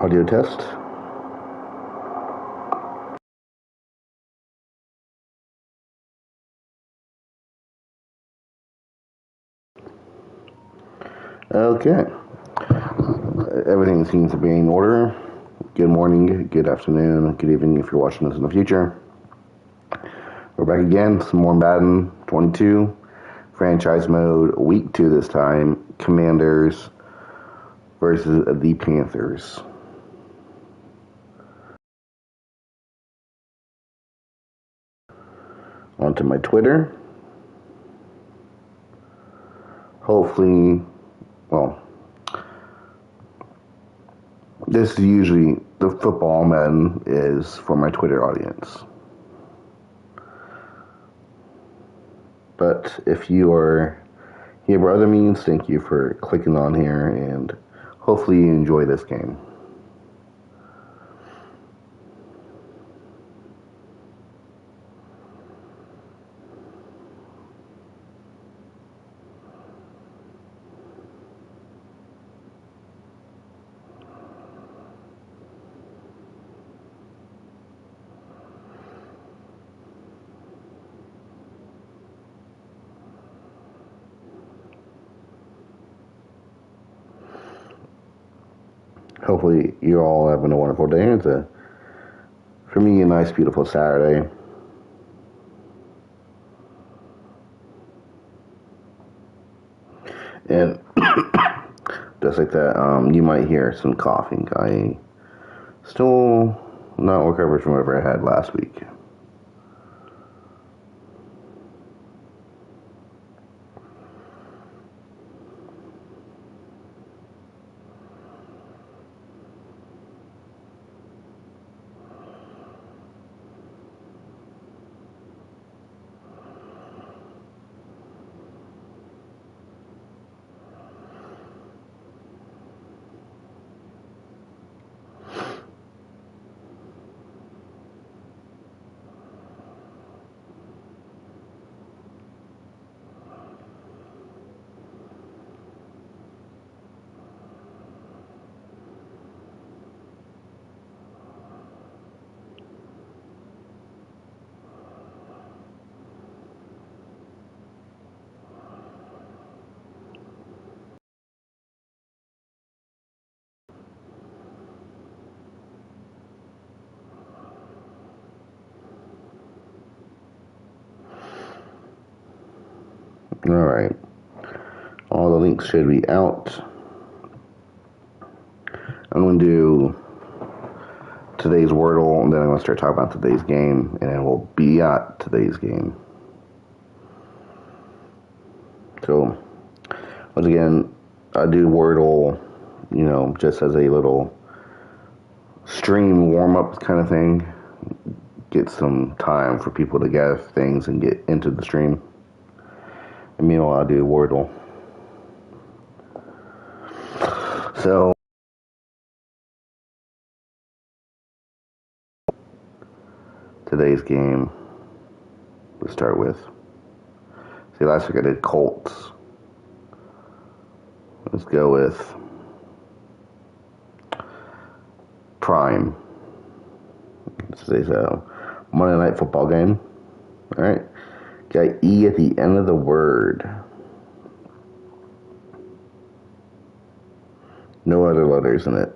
Audio test. Okay. Everything seems to be in order. Good morning, good afternoon, good evening if you're watching this in the future. We're back again. Some more Madden 22. Franchise mode, week 2 this time. Commanders versus the Panthers. Onto my Twitter. Hopefully, well, this is usually the football Madden is for my Twitter audience. But if you are here by other means, thank you for clicking on here, and hopefully you enjoy this game. Hopefully you're all having a wonderful day. It's for me, a nice, beautiful Saturday. And just like that, you might hear some coughing. I still not recovered from whatever I had last week. Alright. All the links should be out. I'm going to do today's Wordle, and then I'm going to start talking about today's game, and then we'll be at today's game. So, once again, I do Wordle, just as a little stream warm-up kind of thing. Get some time for people to gather things and get into the stream. And meanwhile, I do Wordle. So, today's game, let's start with. See, last week I did Colts. Let's go with Prime. Today's a Monday Night Football game. Alright. Got E at the end of the word. No other letters in it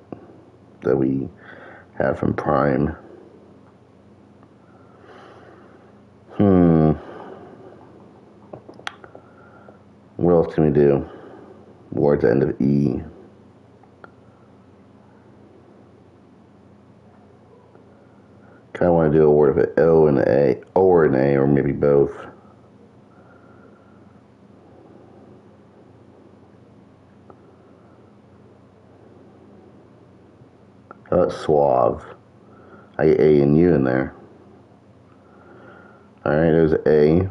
that we have from Prime. What else can we do? Words at the end of E. Kind of want to do a word of it O and A, O or an A, or maybe both. How about suave? I get A and U in there. Alright, there's A.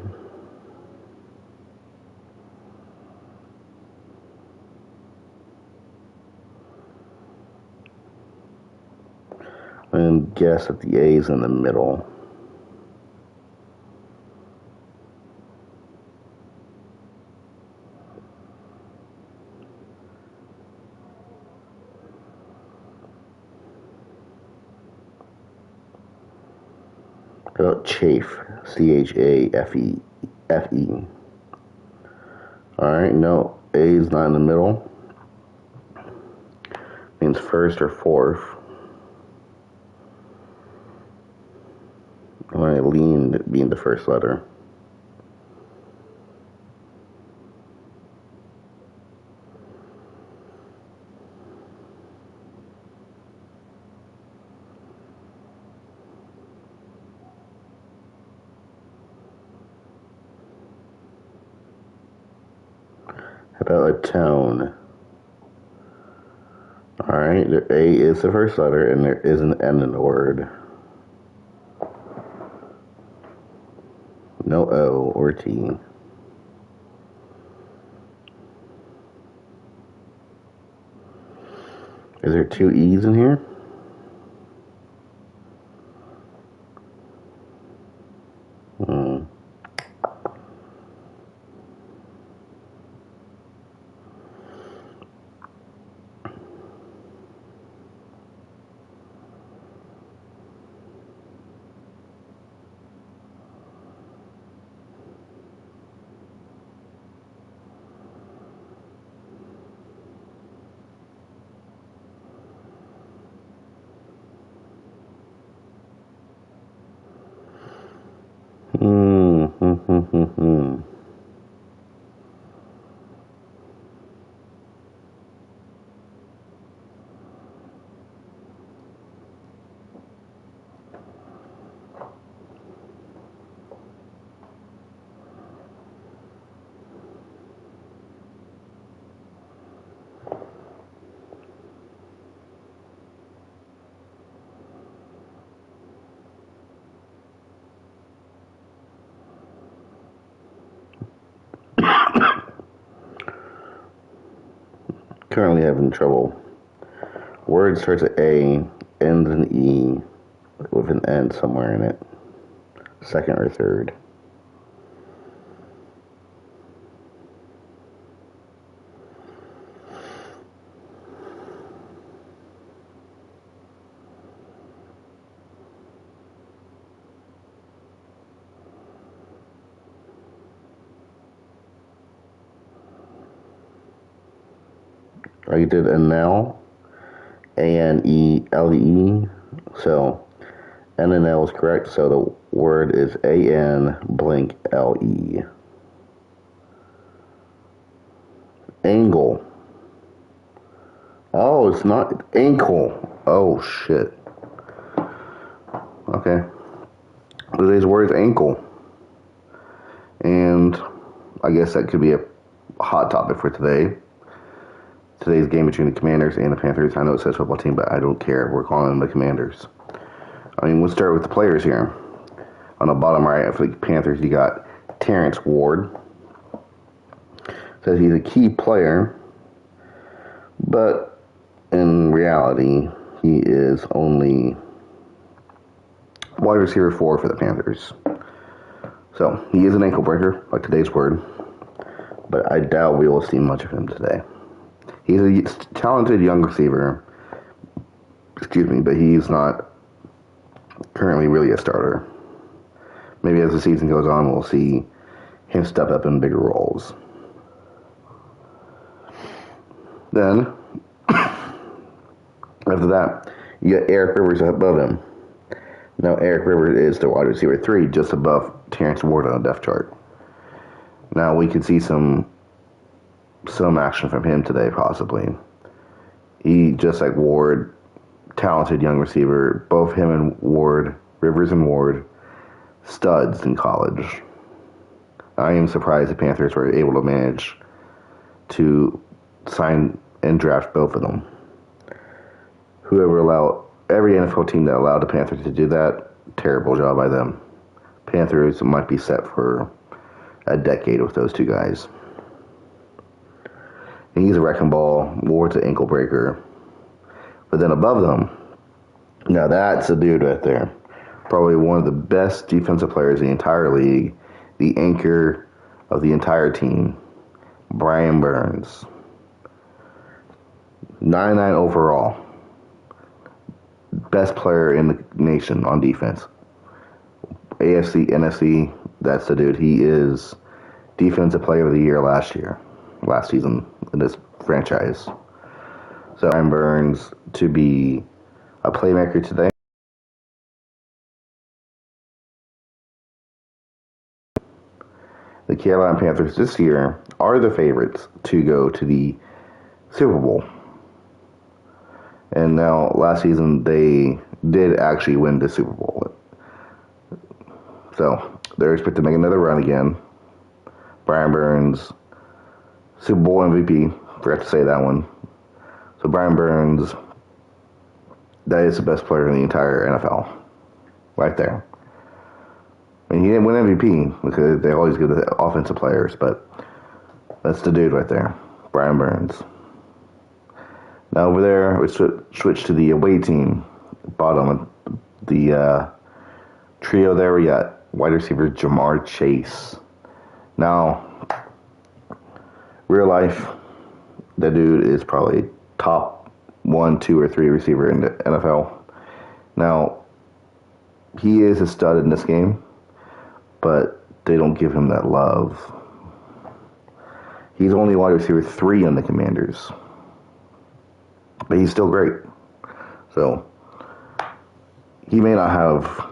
And guess that the A is in the middle. How about chafe? Chafe. Alright, no, A is not in the middle. Means first or fourth. I want to lean being the first letter. How about a tone? Alright, the A is the first letter and there is an N in the word. No O or T. Is there two E's in here? Currently having trouble. Word starts at A, ends in E, with an N somewhere in it. Second or third. I did an L, A-N-E-L-E, so N and L is correct, so the word is A-N-L-E. Angle. Oh, it's not ankle. Oh, shit. Okay. Today's word is ankle. And I guess that could be a hot topic for today. Today's game between the Commanders and the Panthers. I know it says football team, but I don't care. We're calling them the Commanders. I mean, we'll start with the players here. On the bottom right for the Panthers, you got Terrence Ward. Says he's a key player, but in reality, he is only wide receiver 4 for the Panthers. So, he is an ankle breaker, like today's word, but I doubt we will see much of him today. He's a talented young receiver, but he's not currently really a starter. Maybe as the season goes on, we'll see him step up in bigger roles. Then, after that, you got Eric Rivers above him. Now, Eric Rivers is the wide receiver 3, just above Terrence Ward on the depth chart. Now, we could see some action from him today, possibly. He, just like Ward, talented young receiver. Both him and Ward, Rivers and Ward, studs in college. I am surprised the Panthers were able to manage to sign and draft both of them. Every NFL team that allowed the Panthers to do that, terrible job by them. Panthers might be set for a decade with those two guys. And he's a wrecking ball. Ward's an ankle breaker. But then above them, now that's a dude right there. Probably one of the best defensive players in the entire league. The anchor of the entire team. Brian Burns. 99 overall. Best player in the nation on defense. AFC, NFC, that's the dude. He is Defensive Player of the Year last season in this franchise. So Brian Burns to be a playmaker today. The Carolina Panthers this year are the favorites to go to the Super Bowl. And now, last season, they did actually win the Super Bowl. So, they're expected to make another run again. Brian Burns, Super Bowl MVP, forgot to say that one. So, Brian Burns, that is the best player in the entire NFL. Right there. I mean, he didn't win MVP because they always give the offensive players, but that's the dude right there, Brian Burns. Now over there, we switch to the away team. Bottom of the trio there, we got wide receiver Jamar Chase. Now, real life, that dude is probably top 1, 2, or 3 receiver in the NFL. Now, he is a stud in this game, but they don't give him that love. He's only wide receiver 3 on the Commanders. But he's still great. So, he may not have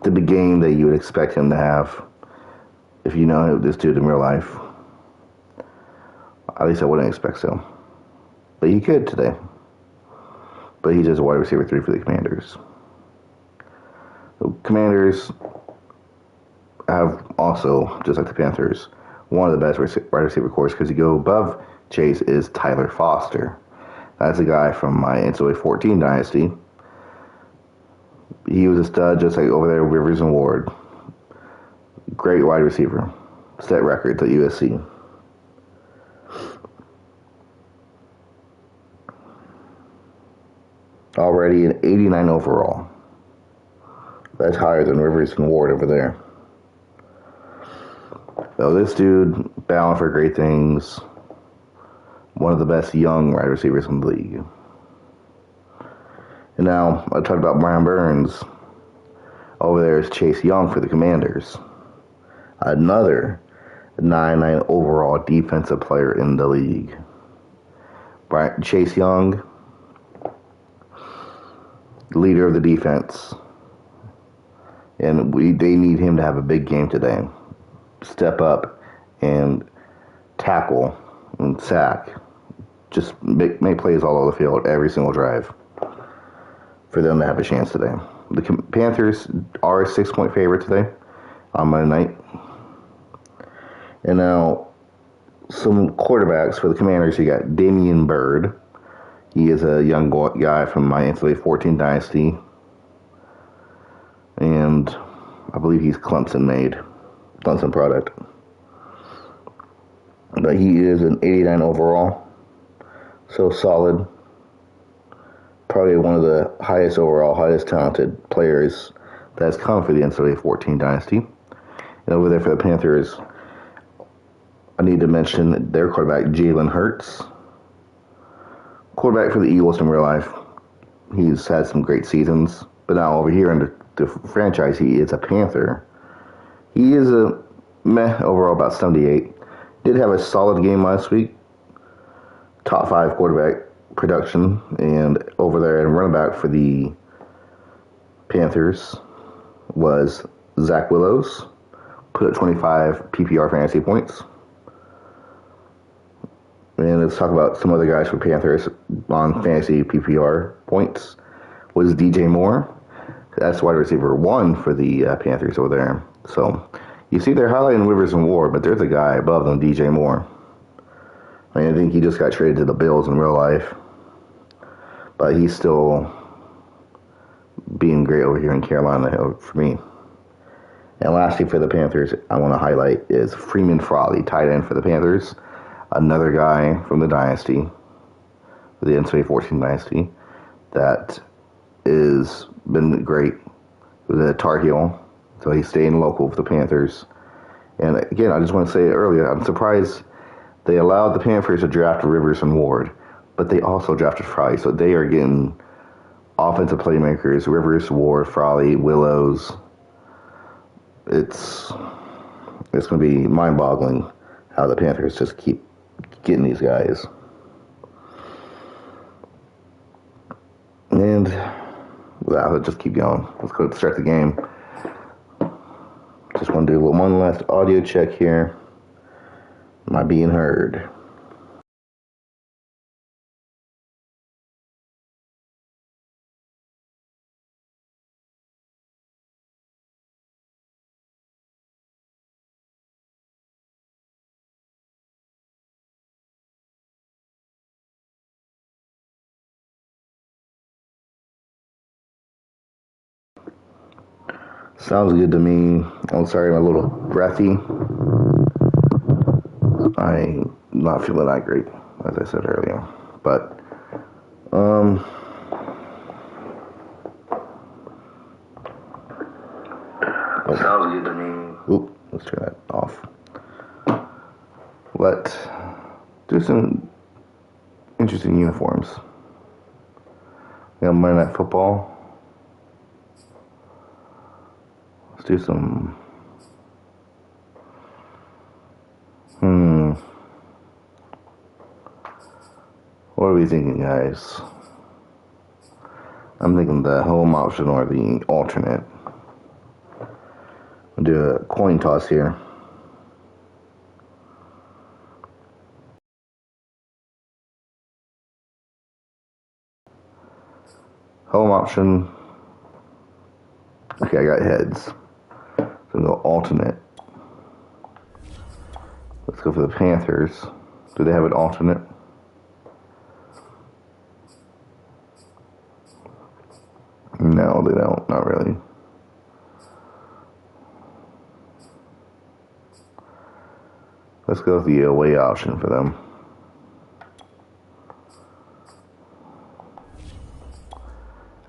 the big game that you would expect him to have if you know this dude in real life. At least I wouldn't expect so. But he could today. But he's just a wide receiver 3 for the Commanders. So, Commanders have also, just like the Panthers, one of the best wide receiver corps, because you go above Chase is Tyler Foster. That's a guy from my NCAA 14 dynasty. He was a stud, just like over there, Rivers and Ward. Great wide receiver. Set records at USC. Already an 89 overall. That's higher than Rivers and Ward over there. So this dude, bound for great things. One of the best young wide receivers in the league. And now, I talked about Brian Burns. Over there is Chase Young for the Commanders. Another 99 overall defensive player in the league. Chase Young, leader of the defense. And they need him to have a big game today. Step up and tackle and sack. Just make plays all over the field every single drive for them to have a chance today. The Panthers are a 6-point favorite today on Monday night. And now, some quarterbacks for the Commanders. You got Damian Byrd. He is a young guy from my NCAA 14 dynasty. And I believe he's Clemson product. But he is an 89 overall. So solid. Probably one of the highest overall, highest talented players that's come for the NCAA 14 dynasty. And over there for the Panthers, I need to mention their quarterback, Jalen Hurts. Quarterback for the Eagles in real life. He's had some great seasons. But now over here in the franchise, he is a Panther. He is a meh overall, about 78. Did have a solid game last week. Top 5 quarterback production. And over there and running back for the Panthers was Zach Willows. Put up 25 PPR fantasy points. And let's talk about some other guys for Panthers on fantasy PPR points. Was DJ Moore. That's wide receiver 1 for the Panthers over there. So, you see they're highlighting Rivers and Ward, but there's a guy above them, DJ Moore. I mean, I think he just got traded to the Bills in real life. But he's still being great over here in Carolina for me. And lastly for the Panthers, I want to highlight is Freeman Frawley, tight end for the Panthers. Another guy from the dynasty, the NCAA 14 dynasty, that is been great with a Tar Heel. So he's staying local for the Panthers. And again, I just want to say earlier, I'm surprised they allowed the Panthers to draft Rivers and Ward, but they also drafted Frawley. So they are getting offensive playmakers, Rivers, Ward, Frawley, Willows, it's going to be mind-boggling how the Panthers just keep getting these guys. And let's just keep going. Let's go start the game. Just want to do one last audio check here. Am I being heard? Sounds good to me. I'm sorry, I'm a little breathy. I'm not feeling that great, as I said earlier. But, sounds good to me. Oop, let's turn that off. Let's do some interesting uniforms. We have Monday Night Football. Let's do some. What are we thinking, guys? I'm thinking the home option or the alternate. We'll do a coin toss here. Home option. Okay, I got heads. So we'll go alternate. Let's go for the Panthers. Do they have an alternate? No, they don't. Not really. Let's go with the away option for them.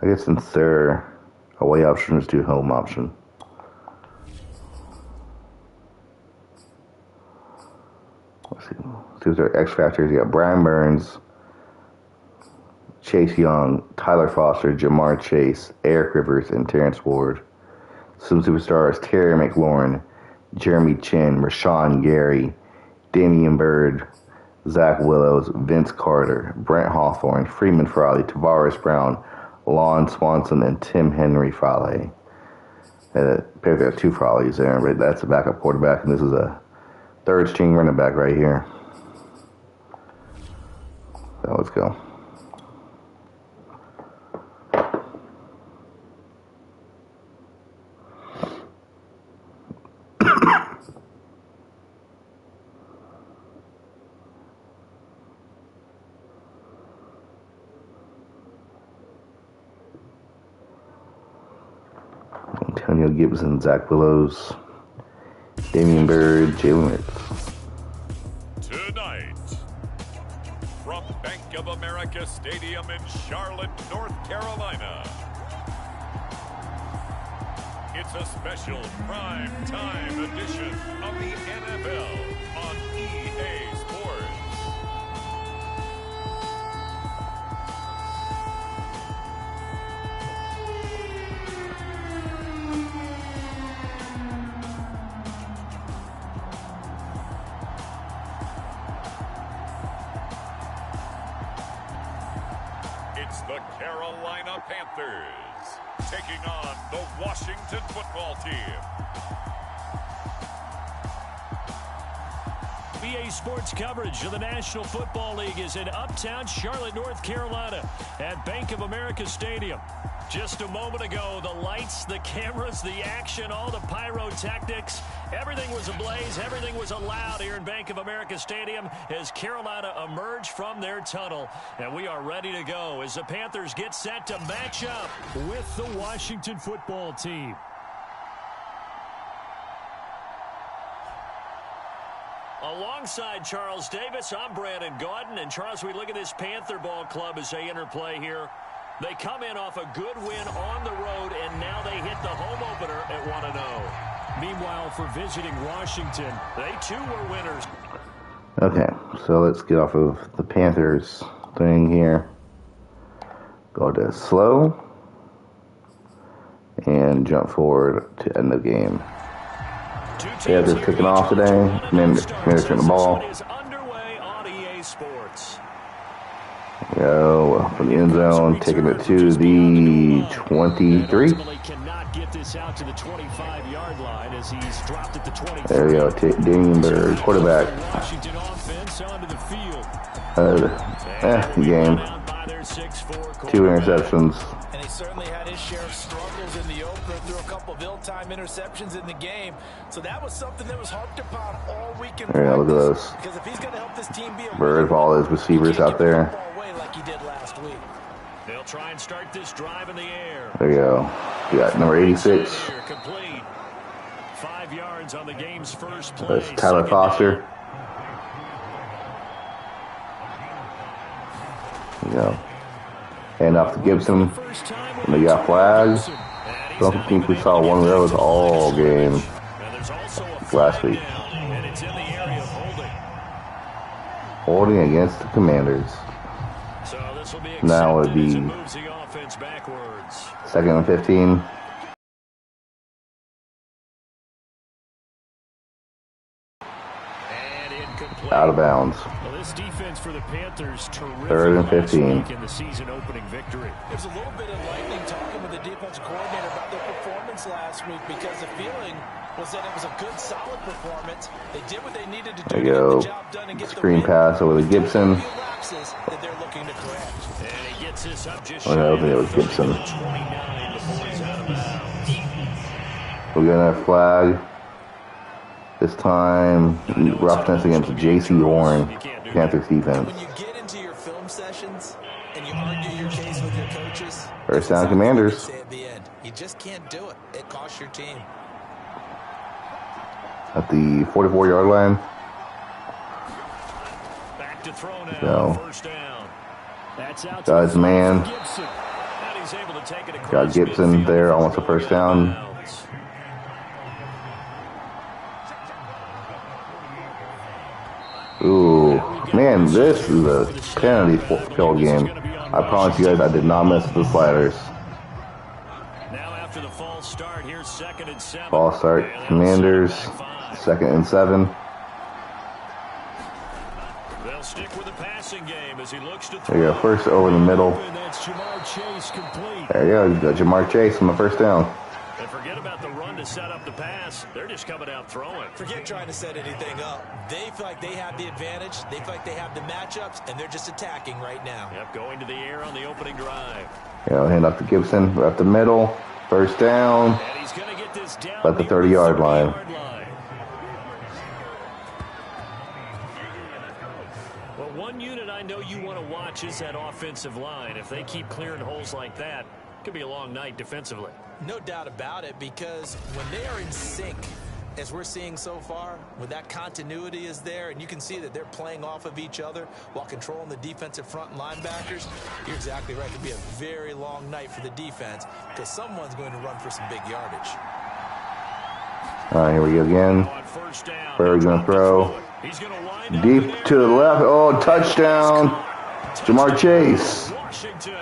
I guess since their away option is to home option. Let's see what's their X factors. You got Brian Burns, Chase Young, Tyler Foster, Jamar Chase, Eric Rivers, and Terrence Ward. Some superstars: Terry McLaurin, Jeremy Chin, Rashawn Gary, Damian Bird, Zach Willows, Vince Carter, Brent Hawthorne, Freeman Frawley, Tavares Brown, Lon Swanson, and Tim Henry Frawley. Apparently there are two Frawleys there, but that's a backup quarterback, and this is a third string running back right here. So let's go. Antonio Gibson, Zach Willows, Damian Bird, Jalen Hurts. Tonight, from Bank of America Stadium in Charlotte, North Carolina, it's a special prime time edition of the NFL on EA Sports. It's the Carolina Panthers taking on the Washington football team. EA Sports coverage of the National Football League is in uptown Charlotte, North Carolina at Bank of America Stadium. Just a moment ago, the lights, the cameras, the action, all the pyrotechnics, everything was ablaze, everything was allowed here in Bank of America Stadium as Carolina emerged from their tunnel. And we are ready to go as the Panthers get set to match up with the Washington football team. Alongside Charles Davis, I'm Brandon Gaudin. And Charles, we look at this Panther ball club as they interplay here. They come in off a good win on the road, and now they hit the home opener at 1-0. Meanwhile, for visiting Washington, they too were winners. Okay, so let's get off of the Panthers thing here. Go to slow and jump forward to end the game. Yeah, they're kicking off today. Commanders turn the ball. Go from the end zone, taking it to the 23. There we go, Dingberg, quarterback. Game. 2 interceptions. And he certainly had his share of struggles in the opener, threw a couple of ill-timed interceptions in the game. So that was something that was harped upon all weekend. There you go, look at those. Because if he's going to help this team be a Bird, all his receivers out there. Like he did last week. They'll try and start this drive in the air. There you go. We got number 86. Complete. 5 yards on the game's first play. That's Tyler Foster. There you go. Hand off to Gibson. And they got flags. I don't think we saw one of those all game last week. Holding against the Commanders. Now it would be 2nd and 15. Out of bounds. Well, this defense for the Panthers, terrific. 3rd and 15. In the season opening victory. There's a little bit of lightning talking with the defensive coordinator about their performance last week because the feeling was that it was a good, solid performance. They did what they needed to do There to you get go. the job done and get Screen the pass over to Gibson. that they're looking to correct. And he gets this up just I don't think it was Gibson. 29 before he's out of bounds. We're getting a flag. This time, roughness against J.C. Horn, Panthers defense. When you get into your film sessions and you argue your case with your coaches, First down, Commanders. say at the end, you just can't do it. It costs your team. At the 44-yard line. Back to throw now. So, First down. That's out got his man. Gibson. And he's able to take it across Got Gibson midfield. there, almost a first down. Ooh, man, this is a penalty kill game. I promise you guys, I did not mess with the sliders. Now after the false start, here's 2nd and 7. False start, Commanders, 2nd and 7. They'll stick with the passing game as he looks to There you go, first over the middle. And that's Jamar Chase complete. There you go, you got Jamar Chase on the first down. And forget about the run to set up the pass. They're just coming out throwing. Forget trying to set anything up. They feel like they have the advantage. They feel like they have the matchups, and they're just attacking right now. Yep, going to the air on the opening drive. You know, hand off to Gibson, right up the middle, first down, And he's going to get this down at the 30-yard line. Well, one unit I know you want to watch is that offensive line. If they keep clearing holes like that, it could be a long night defensively. No doubt about it, because when they are in sync, as we're seeing so far, when that continuity is there, and you can see that they're playing off of each other while controlling the defensive front and linebackers, you're exactly right. It could be a very long night for the defense because someone's going to run for some big yardage. All right, here we go again. Where are we going to throw? Deep to the left. Oh, touchdown. Jamar Chase. Washington.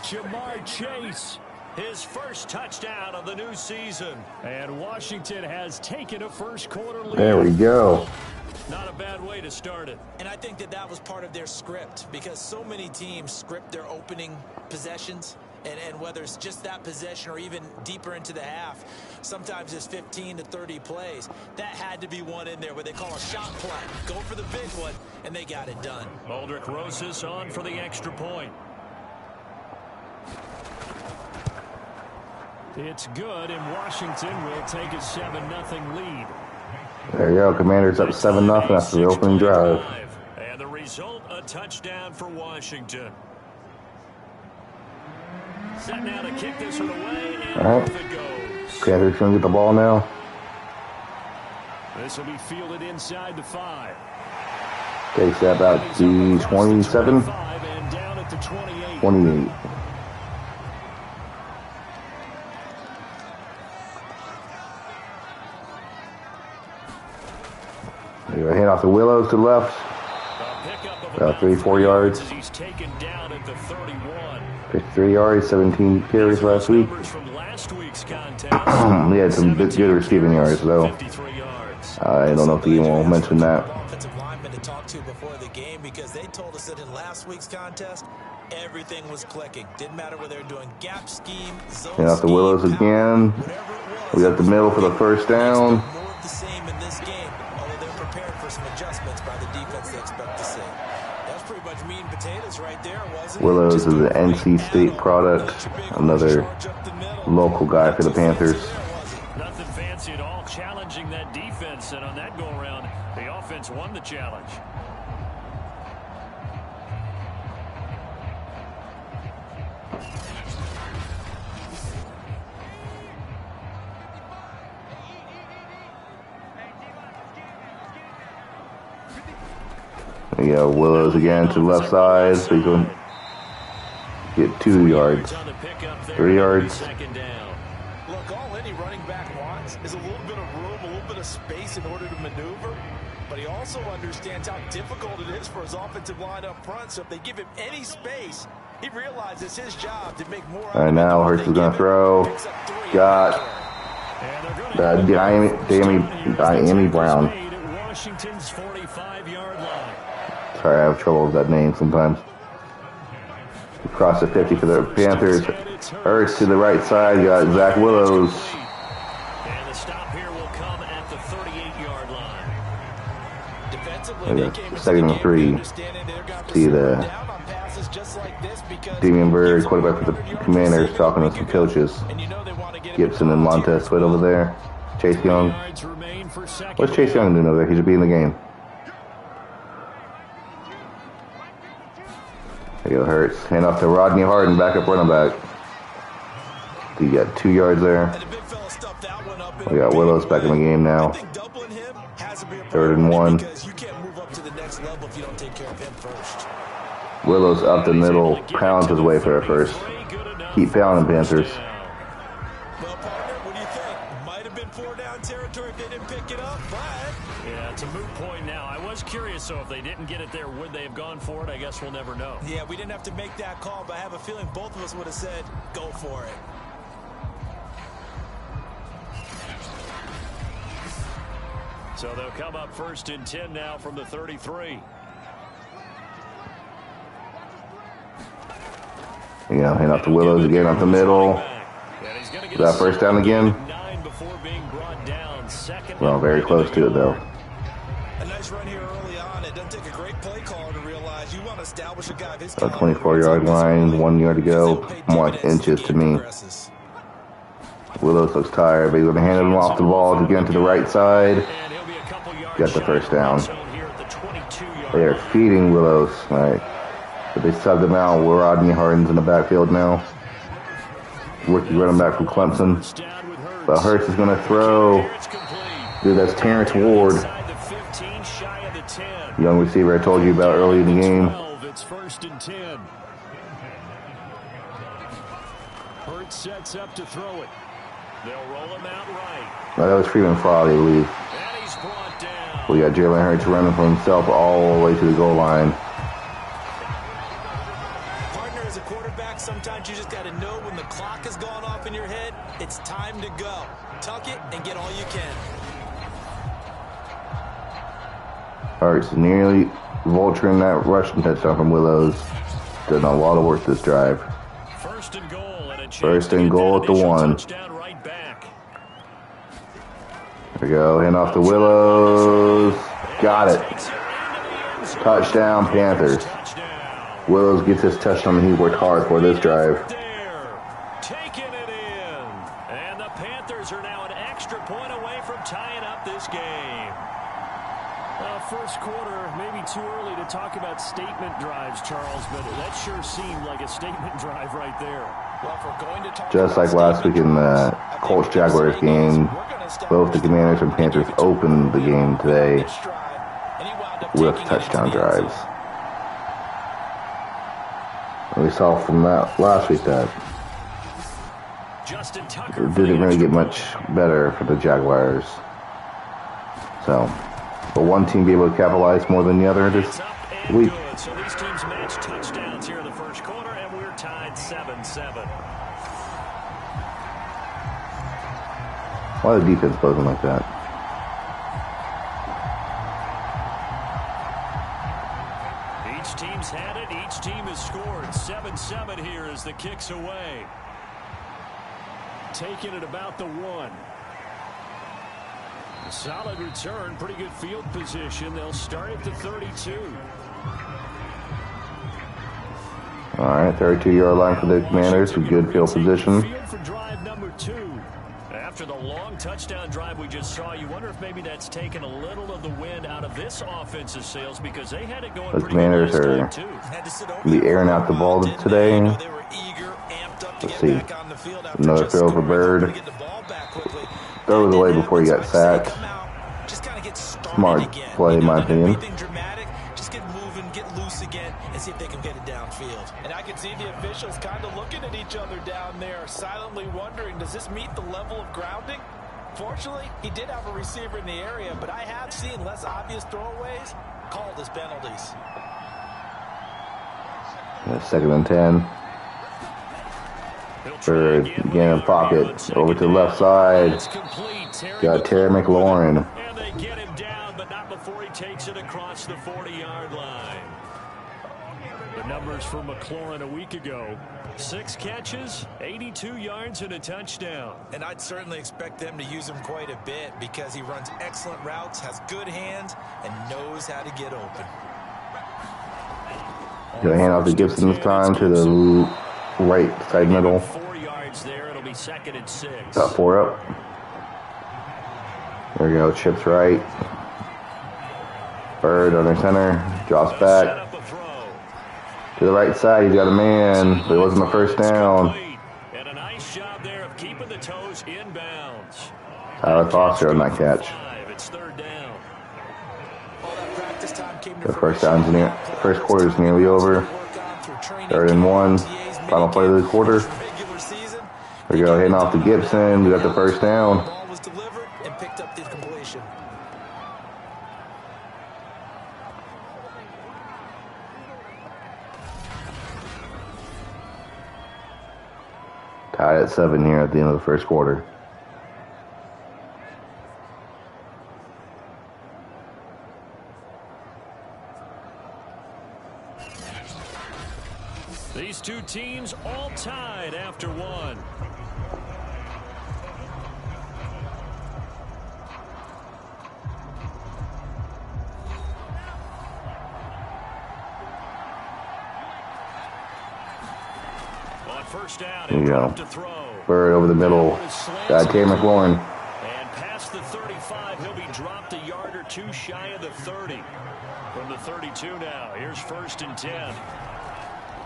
Jamar Chase. His first touchdown of the new season. And Washington has taken a first quarter lead. There we go. Not a bad way to start it. And I think that that was part of their script because so many teams script their opening possessions. And whether it's just that possession or even deeper into the half, sometimes it's 15 to 30 plays. That had to be one in there where they call a shot play. Go for the big one, and they got it done. Aldrich Rosas on for the extra point. It's good, and Washington will take a 7-0 lead. There you go. Commanders up 7-0 after the opening drive. And the result, a touchdown for Washington. Set now to kick this one away, and all right. off it goes. Panthers going to get the ball now. This will be fielded inside the 5. Takes that about the 27, And down at the 28. 28. Hand off the Willows to the left. About 3-4 yards. He's taken down at the 31. 53 yards, 17 carries last week. From last last week's contest. He had some good receiving yards, though. 53 yards. I don't know if he will mention that. Offensive linemen to talk to before the game because they told us that in last week's contest, everything was clicking. Didn't matter whether they're doing gap scheme, zone And off the Willows scheme, again. We got the middle for the first down. more of the same in this game, although they're prepared for some adjustments by the defense they expect to see. That's pretty much meat and potatoes right there, wasn't it? Willows is an NC State product. Another local guy for the Panthers. Nothing fancy at all, challenging that defense, and on that go-around, the offense won the challenge. We got Willows again to the left side, so he's going to get 2 yards. 3 yards. Look, all any running back wants is a little bit of room, a little bit of space in order to maneuver. But he also understands how difficult it is for his offensive line up front. So if they give him any space, he realizes his job to make more. All right, now Hurts is going to throw. Got Diami Brown. Washington's 45-yard line. Sorry, I have trouble with that name sometimes. Across the 50 for the Panthers. Hurts to the right side. Got Zach Willows. And the stop here will come at the 38-yard line. Defensively, second and 3. See the Damian Bird, quarterback for the Commanders, talking to some coaches. Gibson and Montez Sweat over there. Chase Young. What's Chase Young doing over there? He should be in the game. There you go, Hurts. Hand off to Rodney Harden, backup running back. He got 2 yards there. We got Willows back in the game now. 3rd and 1. Willows up the middle, pounds his way for a first. Keep pounding, Panthers. Well, partner, what do you think? Might have been 4-down territory if they didn't pick it up, but... Yeah, it's a moot point now. I was curious, so if they didn't get it there, would they have gone for it? I guess we'll never know. Yeah, we didn't have to make that call, but I have a feeling both of us would have said, go for it. So they'll come up 1st and 10 now from the 33. Yeah, hand off to Willows again up the middle. That first down again. Well, very close to it, though. A nice run here early on. It doesn't take a great play caller to realize you want to establish a guy of his 24-yard line, 1 yard to go. More like inches to me. Willows looks tired, but he's going to hand him off the ball again to the right side. Got the first down. They are feeding Willows. All right. But they subbed him out. Rodney Harden's in the backfield now. Rookie running back from Clemson. But Hurts is going to throw. Dude, that's Terrence Ward. Young receiver I told you about early in the game. It's 1st and 10. Hurts sets up to throw it. They'll roll him out right. No, that was Freeman Frawley, I believe. And he's brought down. We got Jalen Hurts running for himself all the way to the goal line. Partner, as a quarterback, sometimes you just got to know when the clock has gone off in your head, it's time to go. Tuck it and get all you can. Hurts nearly vulturing that rushing touchdown from Willows. Done a lot of work this drive. 1st and goal, and a chance 1st and goal at the 1. Right back. There we go. Hand off to Willows. Got it. Touchdown, Panthers. Willows gets his touchdown he worked hard for this drive. Taking it in. And the Panthers are now an extra point away from tying up this game. First quarter, maybe too early to talk about statement drives, Charles, but that sure seemed like a statement drive right there. Well, if we're going to talk Just like last week in the Colts-Jaguars game, both the Commanders and Panthers opened the game today with touchdown drives. We saw from that last week that it didn't really get much better for the Jaguars. So, will one team be able to capitalize more than the other this week? So these teams match touchdowns here in the first quarter, and we're tied 7-7. Why the defense closing like that? Each team's had it. Each team has scored. 7-7 here as the kick's away. Taking it about the 1. Solid return. Pretty good field position. They'll start at the 32. All right, 32-yard line for the Commanders with good field position. Field for drive number 2. After the long touchdown drive we just saw, you wonder if maybe that's taken a little of the wind out of this offensive sails because they had it going The pretty good Commanders last are time too. be airing out the ball today. Let's see. Another throw for Bird. Throw it away before he got sacked. Smart play, in my opinion. Just get moving, get loose again, and see if they can get it downfield. And I can see the officials kind of looking at each other down there, silently wondering, does this meet the level of grounding? Fortunately, he did have a receiver in the area, but I have seen less obvious throwaways called as penalties. Second and 10. Bird again in pocket. Over to the left side. Got Terry McLaurin. And they get him down, but not before he takes it across the 40-yard line. The numbers for McLaurin a week ago. 6 catches, 82 yards, and a touchdown. And I'd certainly expect them to use him quite a bit because he runs excellent routes, has good hands, and knows how to get open. Gonna hand off to Gibson this time to the right side middle. 4 yards there. It'll be 2nd and 6. Got 4 up. There we go. Chips right. Bird under center. Drops back. To the right side. He's got a man. But it wasn't the first down. And a nice job there of keeping the toes inbounds. Tyler Foster on that catch. It's 3rd down. The first quarter is nearly over. 3rd and 1. Final play of the quarter. There we go. Heading off to Gibson. We got the first down. Ball was delivered and picked up the completion. Tied at 7 here at the end of the first quarter. These two teams all tied after 1. On first down, There you go. to throw. Bird over the middle. Got Terry McLaurin. And past the 35, he'll be dropped a yard or 2 shy of the 30. From the 32 now, here's 1st and 10.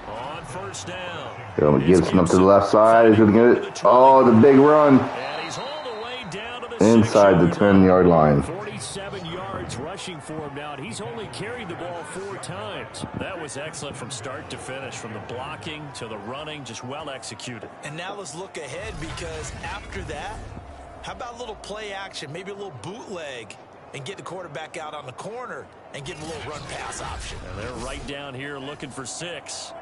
On first down. Gibson up to the left side. He's going to get it. Oh, the big run. And he's hauled away down to the Inside the 10-yard line. 47 yards rushing for him now. And he's only carried the ball 4 times. That was excellent from start to finish. From the blocking to the running, just well executed. And now let's look ahead because after that, how about a little play action, maybe a little bootleg, and get the quarterback out on the corner and give him a little run pass option. And they're right down here looking for 6.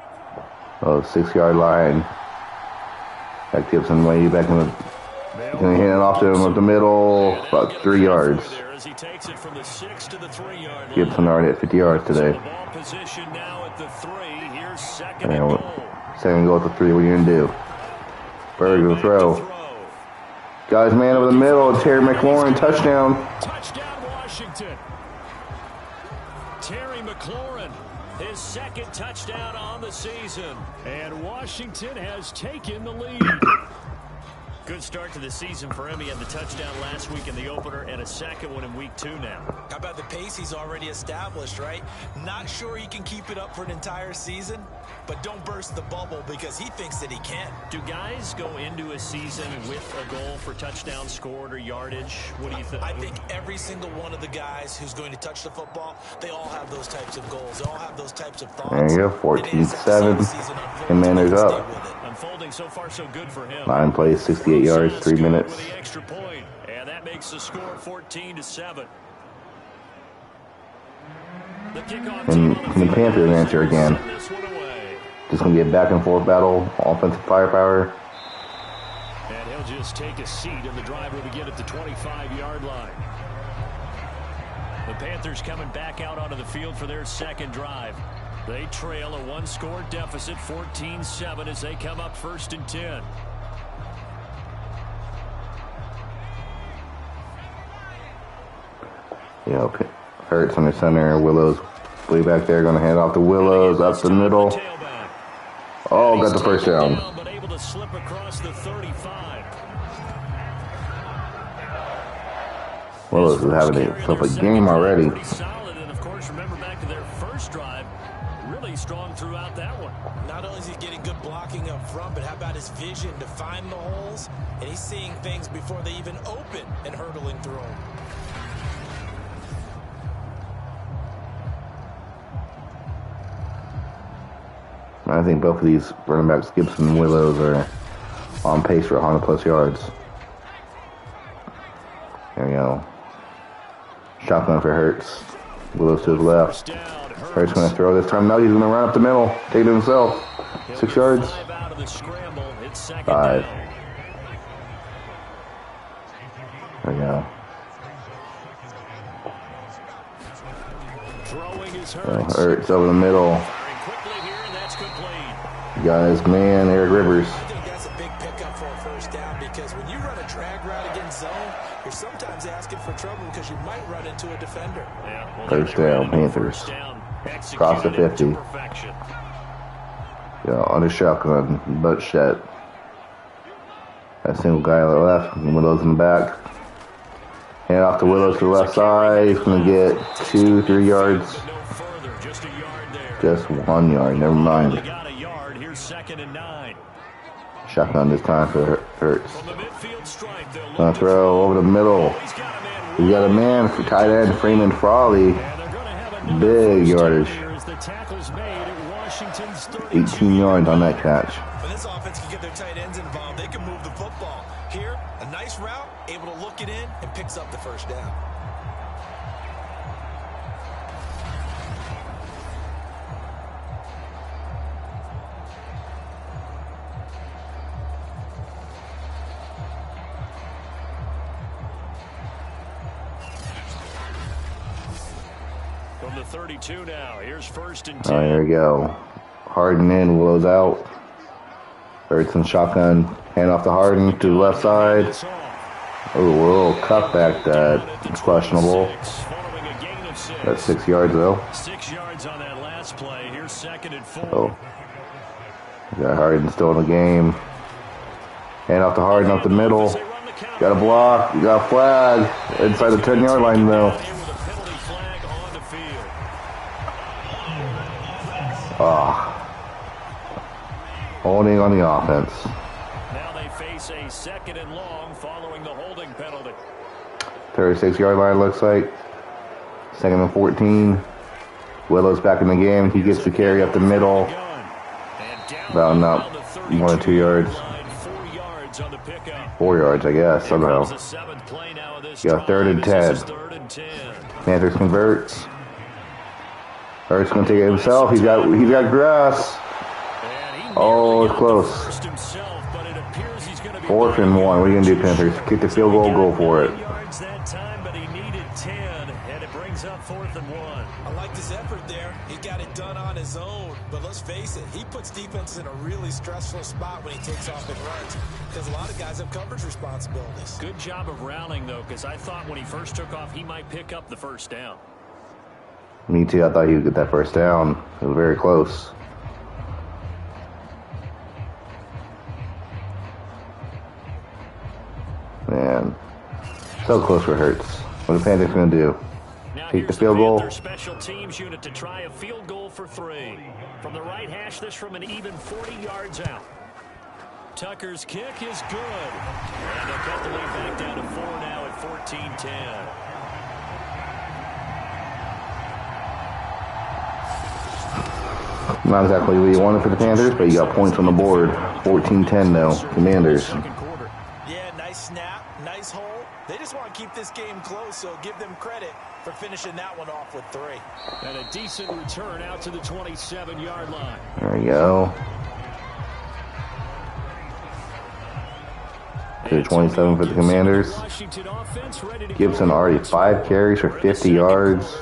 Oh, 6-yard line. That Gibson way back in the. Going to hand it off to him up the middle. About 3 yards. As he takes it from the 6 to the 3-yard line. Gibson already at 50 yards today. So the ball position now at the 3. Here's 2nd and goal. 2nd and goal at the 3. What are you going to do? Bird will throw. Got his man over the middle. Terry McLaurin, touchdown. Touchdown, Washington. Terry McLaurin, his 2nd touchdown on the season. And Washington has taken the lead. Good start to the season for him. He had the touchdown last week in the opener and a 2nd one in week 2 now. How about the pace he's already established, right? Not sure he can keep it up for an entire season, but don't burst the bubble because he thinks that he can. Do guys go into a season with a goal for touchdown scored or yardage? What do you think? I think every single one of the guys who's going to touch the football, they all have those types of goals. They all have those types of thoughts. There you go, 14-7. And Manners up. Unfolding so far so good for him. 9 plays, 68 yards, 3 minutes. With the extra point, and that makes the score 14-7. The kickoff And the Panthers answer again. Just going to be a back and forth battle, offensive firepower. And he'll just take a seat, and the drive will begin at the 25-yard line. The Panthers coming back out onto the field for their second drive. They trail a one-score deficit, 14-7, as they come up 1st and 10. Yeah, okay. Hurts under center. Willows way back there. Going to hand off to Willows up the middle. Oh, got the first down. But able to slip across the 35. Willows is having himself a game already. Pretty solid, and of course, remember back to their first drive, really strong throughout that one. Not only is he getting good blocking up front, but how about his vision to find the holes? And he's seeing things before they even open and hurdling through them. I think both of these running backs, Gibson and Willows, are on pace for 100-plus yards. There we go. Shotgun for Hurts. Willows to his left. Hurts going to throw this time. No, he's going to run up the middle. Take it himself. 6 yards. 5. There we go. Hurts over the middle. Got his man, Eric Rivers. I think that's a big pickup for a first down, because when you run a drag route against zone, you're sometimes asking for trouble because you might run into a defender. Yeah, well, first down, Panthers. Cross the 50. Yeah, on the shotgun, butt shot. That single guy on the left, and Willows in the back. Hand off to Willows to the left side. He's going to get 2-3 yards. Just 1 yard, never mind. Second and 9. Shotgun this time for Hurts. Gonna throw over the middle. We got a man for tight end, Freeman Frawley. Big yardage. 18 yards on that catch. When this offense can get their tight ends involved, they can move the football. Here, a nice route, able to look it in, and picks up the first down. From the 32 now, here's 1st and 10. All right, here we go. Harden in, Willows out. Hurts and shotgun. Hand off to Harden to the left side. Oh, a little cutback that's questionable. That's 6 yards though. 6 yards on that last play. Here's 2nd and 4. Oh. We got Harden still in the game. Hand off to Harden up the middle. Got a block. You got a flag inside the 10-yard line though. Holding on the offense. Now they face a 2nd and long following the holding penalty. 36-yard line looks like. 2nd and 14. Willows back in the game. He gets the carry up the middle. About not 1 or 2 yards. 4 yards, I guess, somehow. Got 3rd and 10. Panthers converts. Hurts going to take it himself. He's got grass. Oh, it's close. 4th and 1. What are you going to do, Panthers? Kick the field goal, go for it. That time, but he needed 10, and it brings up 4th and 1. I liked his effort there. He got it done on his own. But let's face it, he puts defenses in a really stressful spot when he takes off and runs, because a lot of guys have coverage responsibilities. Good job of rallying, though, because I thought when he first took off, he might pick up the first down. Me too. I thought he would get that first down. It was very close. Man, so close for Hurts. What are the Panthers going to do? Take the field goal? Their special teams unit to try a field goal for 3. From the right hash, this from an even 40 yards out. Tucker's kick is good. And they'll cut the lead back down to 4 now at 14-10. Not exactly what you wanted for the Panthers, but you got points on the board. 14-10 now. Commanders. Yeah, nice snap, nice hole. They just want to keep this game close, so give them credit for finishing that one off with 3. And a decent return out to the 27-yard line. There we go. to 27 for the Commanders. Gibson already 5 carries for 50 yards.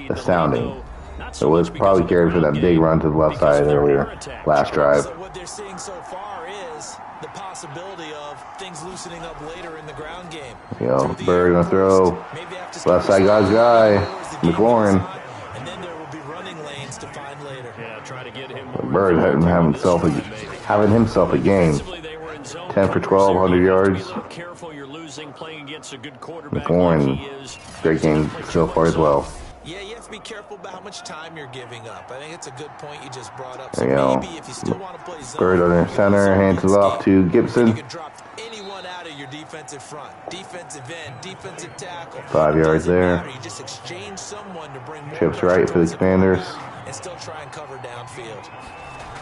Astounding. It was probably carried for that big run to the left side earlier, last drive. So what they're seeing so far is the possibility of things loosening up later in the ground game. You know, Bird gonna throw. Left side guy's guy, McLaurin. And then there will be running lanes to find later. Yeah, try to get him Bird having himself a game. 10 for 12, 100 yards. McLaurin, great game so far as well. Yeah, you have to be careful about how much time you're giving up. I think it's a good point you just brought up. There you go. Maybe if you still want to play zone, Bird under center, hands it off to Gibson. you can drop anyone out of your defensive front, defensive end, defensive tackle. 5 yards there. Matter. You just exchange someone to bring more Chips right for the Commanders. and still try and cover downfield.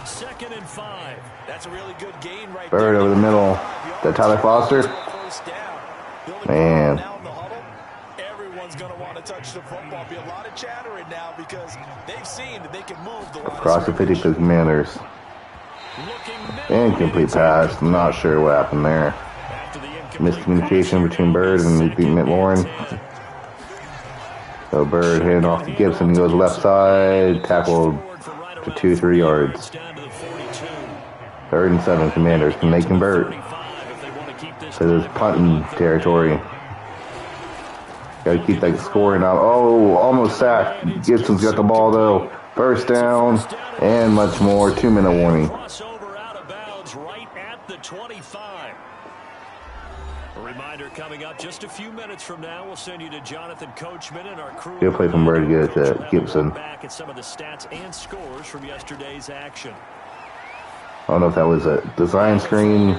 2nd and 5. That's a really good gain right Bird there. over the middle. That Tyler Foster. First down. Man. Now in the huddle, everyone's going to want to touch the football. Be a lot of chattering now because they've seen that they can move the line. Across the 50 for the Commanders. Incomplete pass. I'm not sure what happened there. Miscommunication between Bird and McLaurin. So Bird handing off to Gibson. He goes left side. Tackled to 2-3 yards. 3rd and 7. Commanders can they convert. So there's punting territory. Got to keep that scoring out. Oh, almost sacked. Gibson's got the ball though. First down and much more. 2-minute warning. Crossover out of bounds right at the 25. A reminder coming up just a few minutes from now. We'll send you to Jonathan Coachman and our crew. Good play from Bird to get it to Gibson. Back at some of the stats and scores from yesterday's action. I don't know if that was a design screen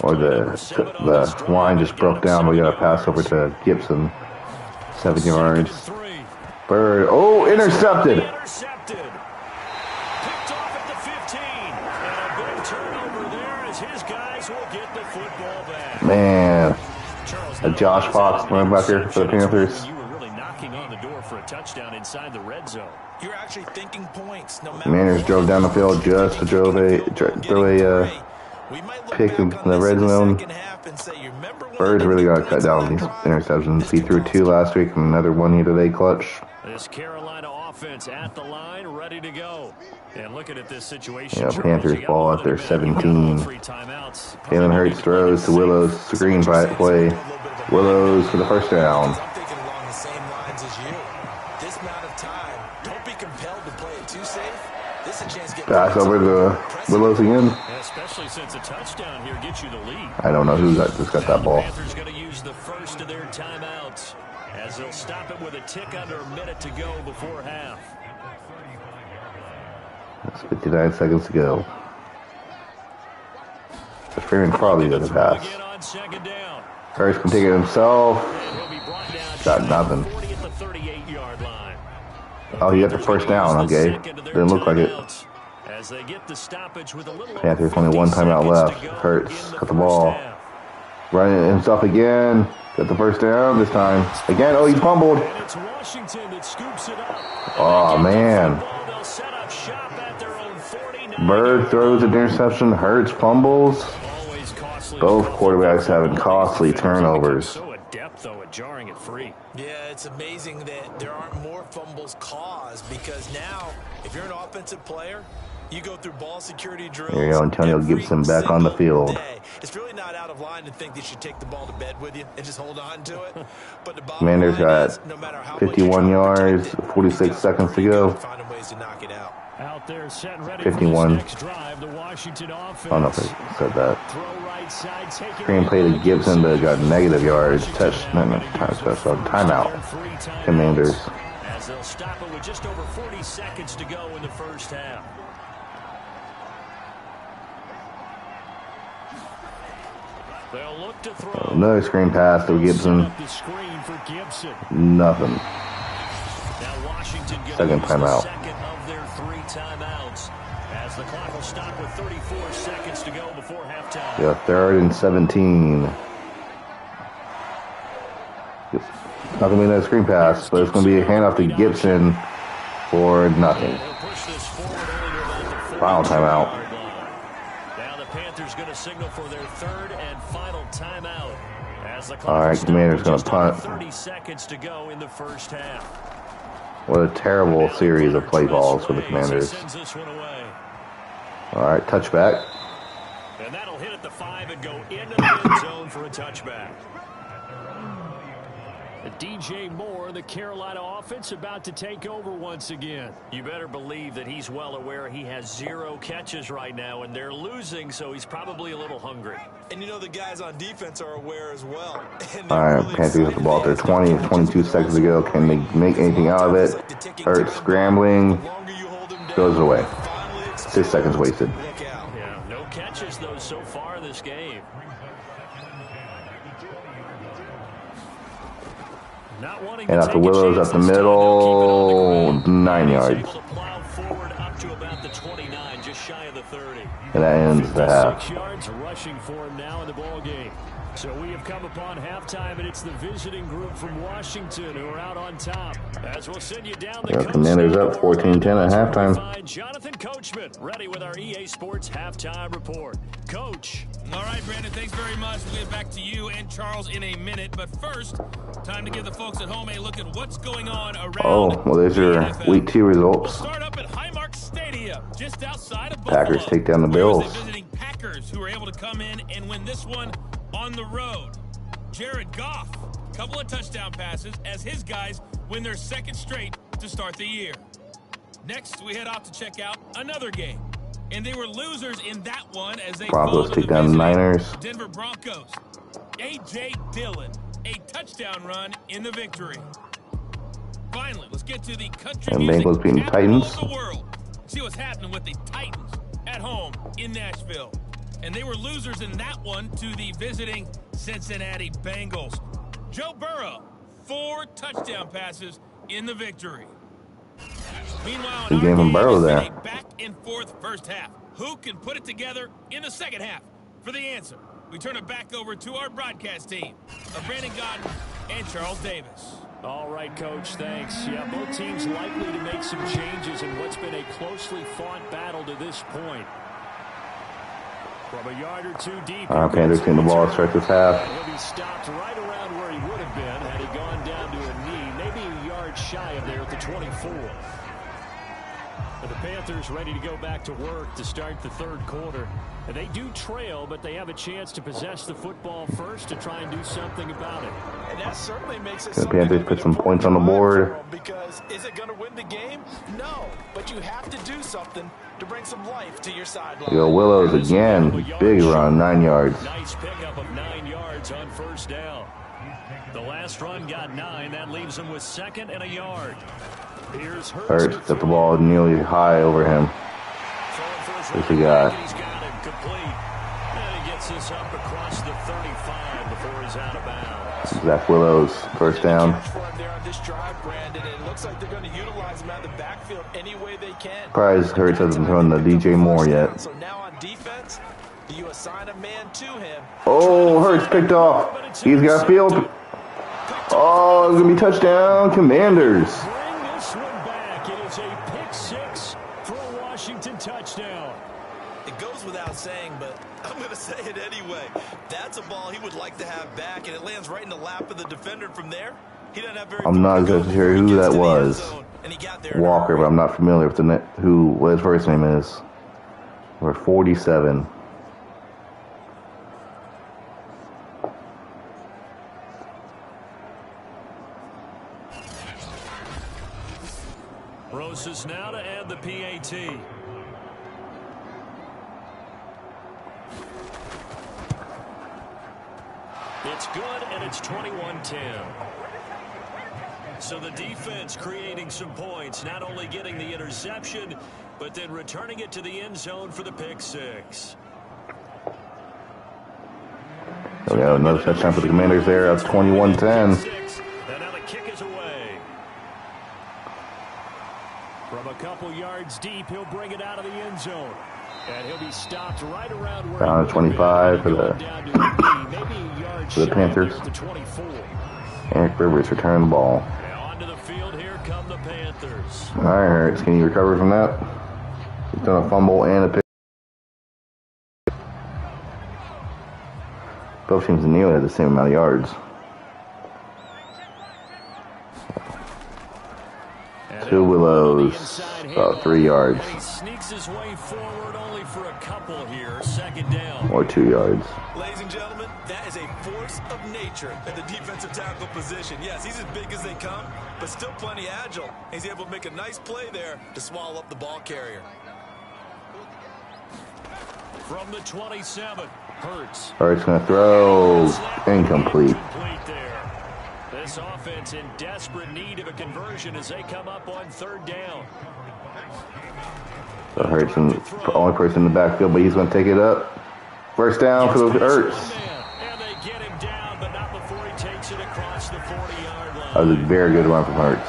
or the line just broke down. We got a pass over to Gibson. 7 yards. Bird. Oh, intercepted. Picked off at the 15. And a big turnover there as his guys will get the football back. Man. A Josh Fox linebacker for the Panthers. You were really knocking on the door for a touchdown inside the red zone. You're actually thinking points. No matter Manners drove down the field just to throw a pick in the red zone. Bird's really got to cut down these interceptions. He threw 2 last week and another one here today, clutch. This Carolina offense at the line, ready to go. And looking at this situation, Yeah, Panthers ball at their 17. Jalen Hurts throws to Willows, screen play. Willows for the first down. I'm thinking along the same lines as you. This amount of time, don't be compelled to play it too safe. This is a chance to get Pass over to Willows again. Especially since a touchdown here gets you the lead. I don't know who just got that ball. Panthers going to use the first of their timeouts as they'll stop it with a tick under a minute to go before half. That's 59 seconds to go. The Freeman probably got the pass. Again on 2nd down. Hurts can take it himself. And he'll be brought down Got nothing. 40 at the 38-yard line. Oh, he got the first down. Okay. Didn't look like it. As they get the stoppage with a little Panthers only 1 timeout left. Hurts got the ball. Running himself again. Got the first down this time. Again. Oh, he fumbled. And it's Washington that scoops it up. Oh, man. They'll set up shop at their own 40. Bird throws an interception. Hurts fumbles. Always costly. Both quarterbacks having costly turnovers. So adept, though, at jarring it free. Yeah, it's amazing that there aren't more fumbles caused because now, if you're an offensive player, you go through ball security drills. There you go, Antonio Gibson back on the field. Day. It's really not out of line to think that you should take the ball to bed with you and just hold on to it. But the bottom Commanders line got is, no matter how 51 yards, 46 seconds to go. Finding ways to knock it out. Out there, set and ready 51. for this next drive, the Washington offense. I don't know if I said that. Throw right side, take it Screen play to Gibson, but got negative yards. Timeout. Commanders. As they'll stop it with just over 40 seconds to go in the first half. They'll look to throw. Another screen pass to Gibson. The screen for Gibson. Nothing. Now Washington gets Second timeout. Second of their 3 timeouts. As the clock will stop with 34 seconds to go before halftime. Yeah, 3rd and 17. Not going to be another screen pass, but it's going to be a handoff to Gibson for nothing. Final timeout. Now the Panthers going to signal for their third and final timeout. As the All right, Commanders going to punt. 30 seconds to go in the first half. What a terrible series of play calls for the Commanders. All right, touchback. And that'll hit at the 5 and go into the end zone for a touchback. DJ Moore, the Carolina offense, about to take over once again. You better believe that he's well aware he has 0 catches right now, and they're losing, so he's probably a little hungry. And you know the guys on defense are aware as well. All right, Panthers get the ball there. 22 seconds to go. Can they make anything out of it? Hurts scrambling. Goes away. 6 seconds wasted. Yeah, no catches, though, so far in this game. And after Willows up the middle, 9 yards. And that ends the half. 6 yards rushing for him now in the ball game. So we have come upon halftime, and it's the visiting group from Washington who are out on top. As we'll send you down the coast. Commanders up 14-10 at halftime. Jonathan Coachman ready with our EA Sports halftime report. Coach. All right, Brandon, thanks very much. We'll get back to you and Charles in a minute. But first, time to give the folks at home a look at what's going on around. Oh, well, there's your Week 2 results. We'll start up at Highmark Stadium, just outside of Packers Buffalo. take down the Bills. The visiting Packers, who were able to come in and win this one on the road. Jared Goff, couple of touchdown passes as his guys win their second straight to start the year. Next, we head off to check out another game. And they were losers in that one as they Broncos take down the Niners. Denver Broncos. A.J. Dillon, a touchdown run in the victory. Finally, let's get to the country And music Bengals beating capital Titans. of the world. See what's happening with the Titans at home in Nashville. And they were losers in that one to the visiting Cincinnati Bengals. Joe Burrow, 4 touchdown passes in the victory. Meanwhile, Good game from Burrow there. A back and forth first half. Who can put it together in the second half? For the answer, we turn it back over to our broadcast team of Brandon Godden and Charles Davis. All right, Coach, thanks. Yeah, both teams likely to make some changes in what's been a closely fought battle to this point. From a yard or two deep. Panthers getting the ball to start this half. He'll be stopped right around where he would have been had he gone down to a knee, maybe a yard shy of there at the 24. But the Panthers ready to go back to work to start the third quarter. And they do trail, but they have a chance to possess the football first to try and do something about it. And that certainly makes it The Panthers put some points on the board. Because is it going to win the game? No, but you have to do something to bring some life to your sideline. Yo, Willows again. Big run, 9 yards. Nice pickup of 9 yards on first down. The last run got 9. That leaves him with 2nd and a yard. Here's Hurts got the ball nearly high over him. What's he got? He's got it complete. And he gets this up across the 35 before he's out of bounds. Zach Willows, first down. Surprised Hurts hasn't thrown the DJ Moore yet. So now on defense, you assign a man to him. Oh, Hurts picked off. He's got field. Oh, it's going to be touchdown, Commanders. Bring this one back. It is a pick 6 for a Washington touchdown. It goes without saying, but I'm going to say it anyway. That's a ball he would like to have back, and it lands right in the lap of the defender from there. He doesn't have very I'm not exactly sure who that was. Walker, but I'm not familiar with what his first name is. We're 47. Roses now to add the PAT. It's good, and it's 21-10. So the defense creating some points, not only getting the interception, but then returning it to the end zone for the pick 6. So we have another touchdown for the Commanders there. That's 21-10. And now the kick is away. From a couple yards deep, he'll bring it out of the end zone. And he'll be stopped right around where down to 25 for the Panthers. Eric Rivers returning the ball. Onto the field, here come the Panthers. All right, Hurts, can you recover from that? He's done a fumble and a pick. Both teams nearly had the same amount of yards. Two Willows, about 3 yards. He sneaks his way forward only for a couple here. Second down. Or 2 yards. Ladies and gentlemen, that is a force of nature at the defensive tackle position. Yes, he's as big as they come, but still plenty agile. He's able to make a nice play there to swallow up the ball carrier. From the 27, Hurts. Hurts going to throw. Incomplete. This offense in desperate need of a conversion as they come up on third down. So Hurts is the only person in the backfield, but he's going to take it up. First down for the Hurts. And they get him down, but not before he takes it across the 40-yard line. That was a very good run from Hurts.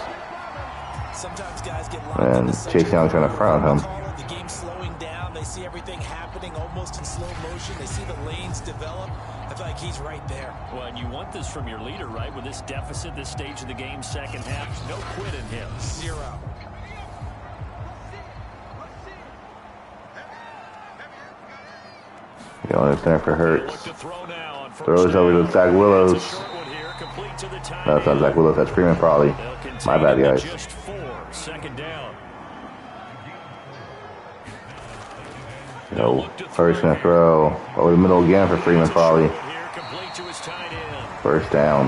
Sometimes guys get locked And Chase Young trying to front him. The game's slowing down. They see everything happening almost in slow motion. They see the lanes develop. I feel like he's right there. Well, and you want this from your leader, right? With this deficit, this stage of the game, second half, no quit in him. 0. Going up there for Hurts. Throws over to Zach Willows. No, it's not Zach Willows. That's Freeman probably. My bad, guys. Just 4, second down. No, Hurts going to throw over the middle again for Freeman probably. First down.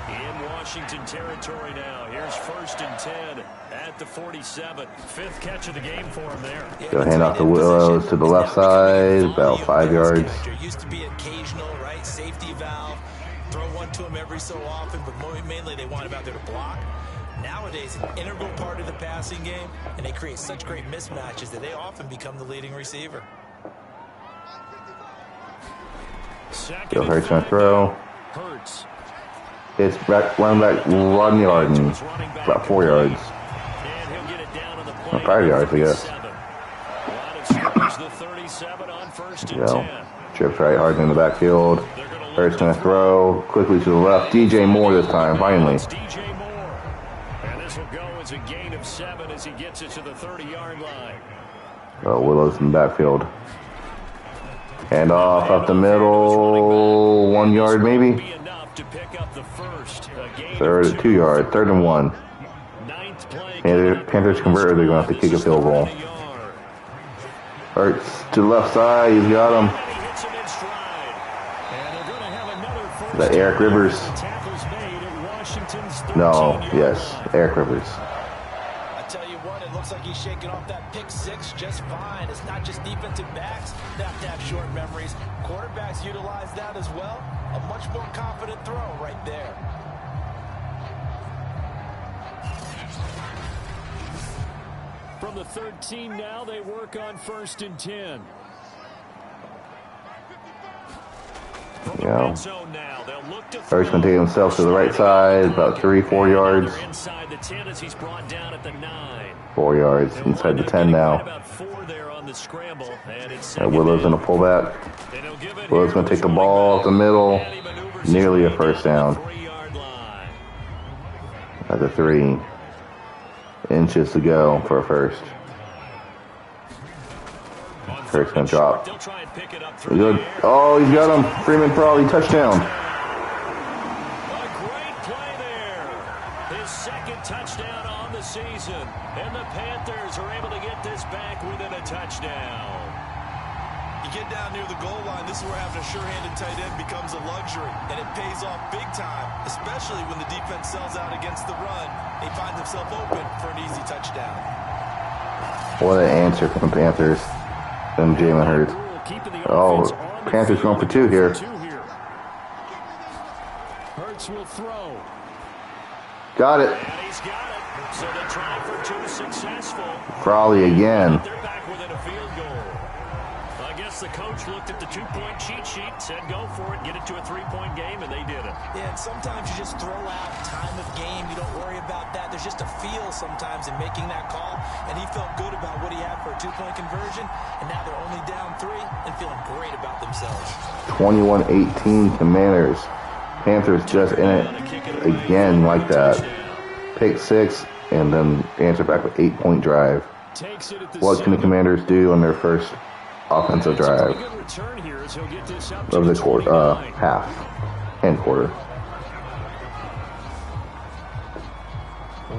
In Washington territory now. Here's 1st and 10 at the 47. 5th catch of the game for him there. Go hand off to Willows to the left side, about 5 yards. Used to be occasional, right? Safety valve. Throw one to him every so often, but mainly they want him out there to block. Nowadays, an integral part of the passing game, and they create such great mismatches that they often become the leading receiver. Still Hurts going to throw. Hurts. It's running back 1 yard and about 4 yards. And he'll get it down on the play. 5 yards, I guess. The 37 on 1st and 10. Trips right hard in the backfield. Hurts going to throw quickly to the left. DJ Moore this time, finally. DJ Moore. And this will go as a gain of 7 as he gets it to the 30-yard line. Willows in the backfield. And off up the middle, 1 yard maybe. Third, 2 yard, 3rd and 1. Panthers convert, they're going to have to kick a field goal. Hurts to the left side, he's got him. Is that Eric Rivers? No, yes, Eric Rivers. I tell you what, it looks like he's shaking off that pick 6 just fine. It's not just defensive backs that have to have short memories. Quarterbacks utilize that as well. A much more confident throw right there. From the 13 now, they work on 1st and 10. Yeah. Hurts going to take himself to the right side, about 3-4 yards. 4 yards inside the 10 now. Willow's going to pull back. Willow's going to take the ball up the middle. Nearly a first down. At the 3 inches to go for a first. Hurts going to drop. Good. Oh, he's got him. Freeman probably touchdown. A great play there. His 2nd touchdown on the season. And the Panthers are able to get this back within a touchdown. You get down near the goal line, this is where having a sure-handed tight end becomes a luxury. And it pays off big time, especially when the defense sells out against the run. He finds himself open for an easy touchdown. What an answer from the Panthers. And Jalen Hurts. Oh, Panthers going for 2 here. Hurts will throw. Got it. And he's got it. So the try for 2 successful. Frawley again. They're back within a field goal. I guess the coach looked at the 2-point cheat sheet, said go for it, get it to a 3-point game, and they did it. Yeah, and sometimes you just throw out time of game. You don't worry about that. There's just a feel sometimes in making that call, and he felt good about what he had for a 2-point conversion, and now they're only down 3 and feeling great about themselves. 21-18 Commanders. Panthers just in it again like that. Pick 6 and then answer back with 8-point drive. What can the Commanders do on their first offensive drive of the quarter, half and quarter.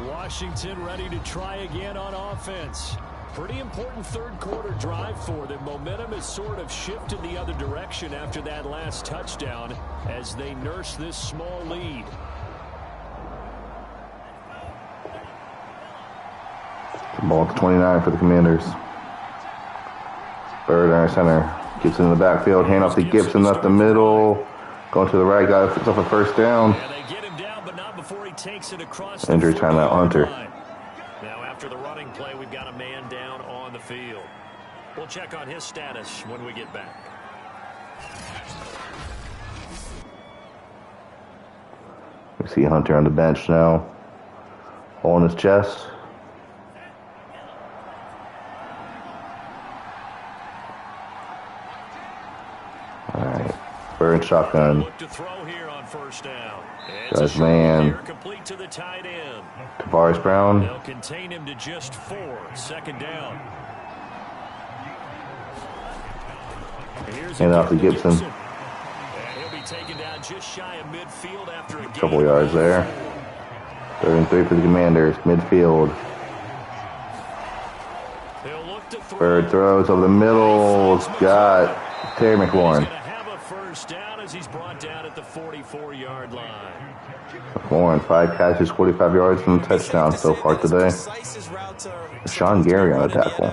Washington ready to try again on offense. Pretty important third quarter drive for them. Momentum has sort of shifted the other direction after that last touchdown as they nurse this small lead. Ball to 29 for the Commanders. Bird under center. Gets in the backfield. Hand off to Gibson up the middle. Going to the right. Got it. Off a first down. And they get him down, but not before he takes it across the Injury timeout, Hunter. Now after the running play, we've got a man down on the field. We'll check on his status when we get back. We see Hunter on the bench now. Hole in his chest. Alright. Bird shotgun. Look to throw here on first down. Guys, man. Complete to the tight end. Tavares Brown. They'll contain him to just 4. Second down. Hand off to Gibson. And he'll be taken down just shy of midfield after a Couple yards there. 3rd and 3 for the Commanders. Midfield. Bird throws over the middle. It's got Terry McLaurin. He's brought down at the 44-yard line. McLaurin, 5 catches, 45 yards, and a touchdown so far today. Sean Gary on a tackle.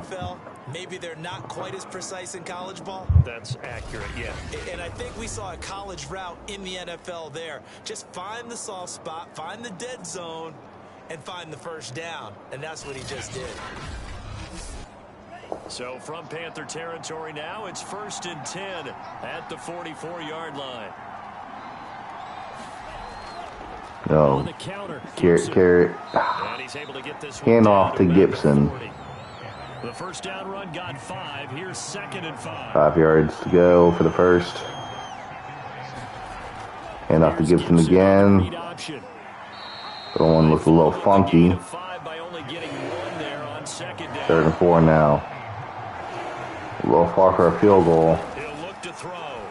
Maybe they're not quite as precise in college ball. That's accurate, yeah. And I think we saw a college route in the NFL there. Just find the soft spot, find the dead zone, and find the first down. And that's what he just did. So from Panther territory now, it's 1st and 10 at the 44-yard line. No. Carrot. Hand off to Gibson. The first down run got 5. Here's 2nd and 5. 5 yards to go for the first. Hand off to Gibson again. The one looks a little funky. 3rd and 4 now. A little far for a field goal. He'll look to throw.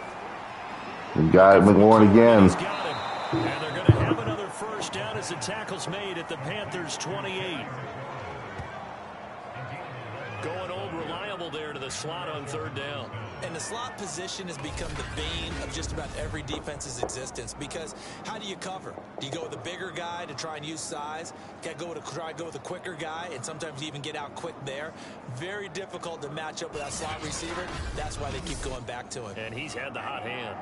We got McLaurin again. And they're going to have another first down as the tackle's made at the Panthers' 28. Going old reliable there to the slot on 3rd down. And the slot position has become the bane of just about every defense's existence, because how do you cover? Do you go with a bigger guy to try and use size? Try to go with a quicker guy and sometimes even get out quick there? Very difficult to match up with that slot receiver. That's why they keep going back to him. And he's had the hot hand.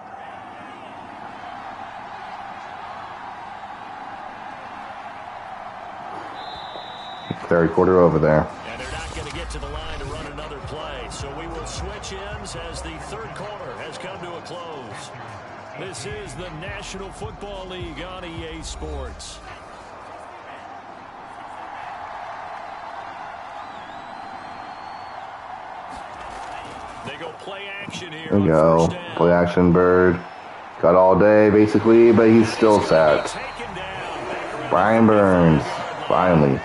Third quarter over there. And they're not going to get to the line to run another play. So we will switch ends as the third quarter has come to a close. This is the National Football League on EA Sports. They go play action here. There we go. Play action, Bird. Got all day, basically, but he's still sat. Brian Burns, finally.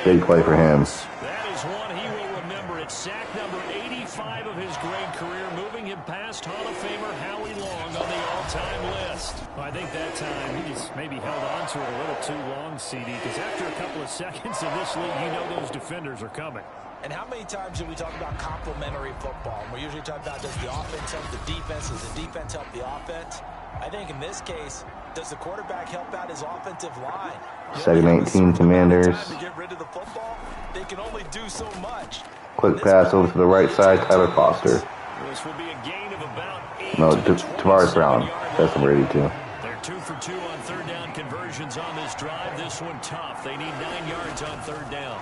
Big play for him. That is one he will remember. It's sack number 85 of his great career, moving him past Hall of Famer Howie Long on the all-time list. Well, I think that time he just maybe held on to it a little too long, CD, because after a couple of seconds in this league, you know those defenders are coming. And how many times do we talk about complementary football? We're usually talking about, does the offense help the defense? Does the defense help the offense? I think in this case, does the quarterback help out his offensive line? 2nd 18 Commanders. To get rid of the football, they can only do so much. Quick pass over to the right side, Tyler Foster. This will be a gain of about 8 No, to Tavares Brown. That's what we're ready to. They're 2 for 2 on 3rd down conversions on this drive. This one tough. They need 9 yards on 3rd down.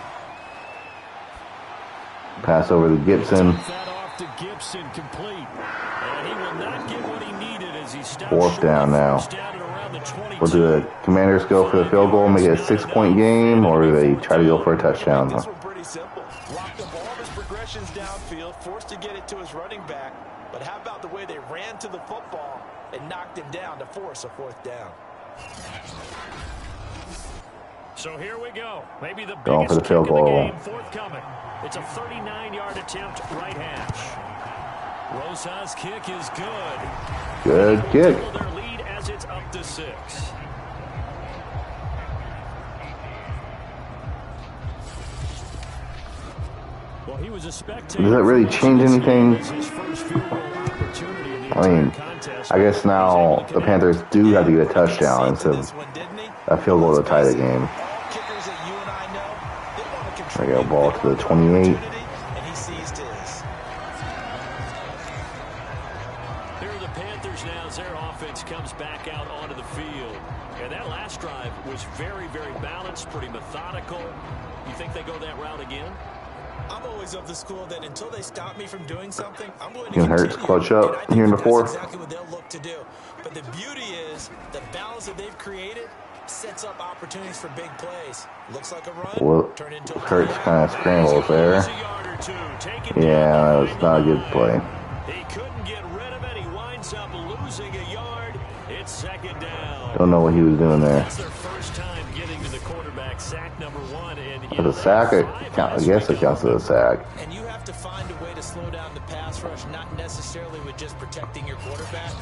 Pass over to Gibson. That off to Gibson, complete. And he will not get what he needed as he stops 4th down now. down at around the 22. Will the Commanders go for the field goal, make it a 6-point game, or do they try to go for a touchdown? This one pretty simple. Locked up all of his progressions downfield, forced to get it to his running back. But how about the way they ran to the football and knocked him down to force a 4th down? So here we go. Maybe the Going for biggest the field kick of the goal. game forthcoming. It's a 39-yard attempt right hash. Rosa's kick is good. Good kick. Double their lead as it's up to 6. Well, he was a spectator. Does that really change anything? I mean, I guess now the Panthers do have to get a touchdown instead of a field goal to tie the game. There we go, ball to the 28. Here are the Panthers now as their offense comes back out onto the field. And that last drive was very, very balanced, pretty methodical. You think they go that route again? I'm always of the school that until they stop me from doing something, I'm going to Can continue. Hurts clutch up here in the fourth. That's exactly what they'll look to do. But the beauty is the balance that they've created sets up opportunities for big plays. Looks like a run. Well, Hurts kind of scrambles there. Yeah, that's not a good play. He couldn't get rid of it. He winds up losing a yard. It's second down. Don't know what he was doing there. That's their first time getting to the quarterback, sack number 1. But a sack, I guess it counts as a sack. And you have to find a way to slow down the pass rush, not necessarily with just protecting your quarterback,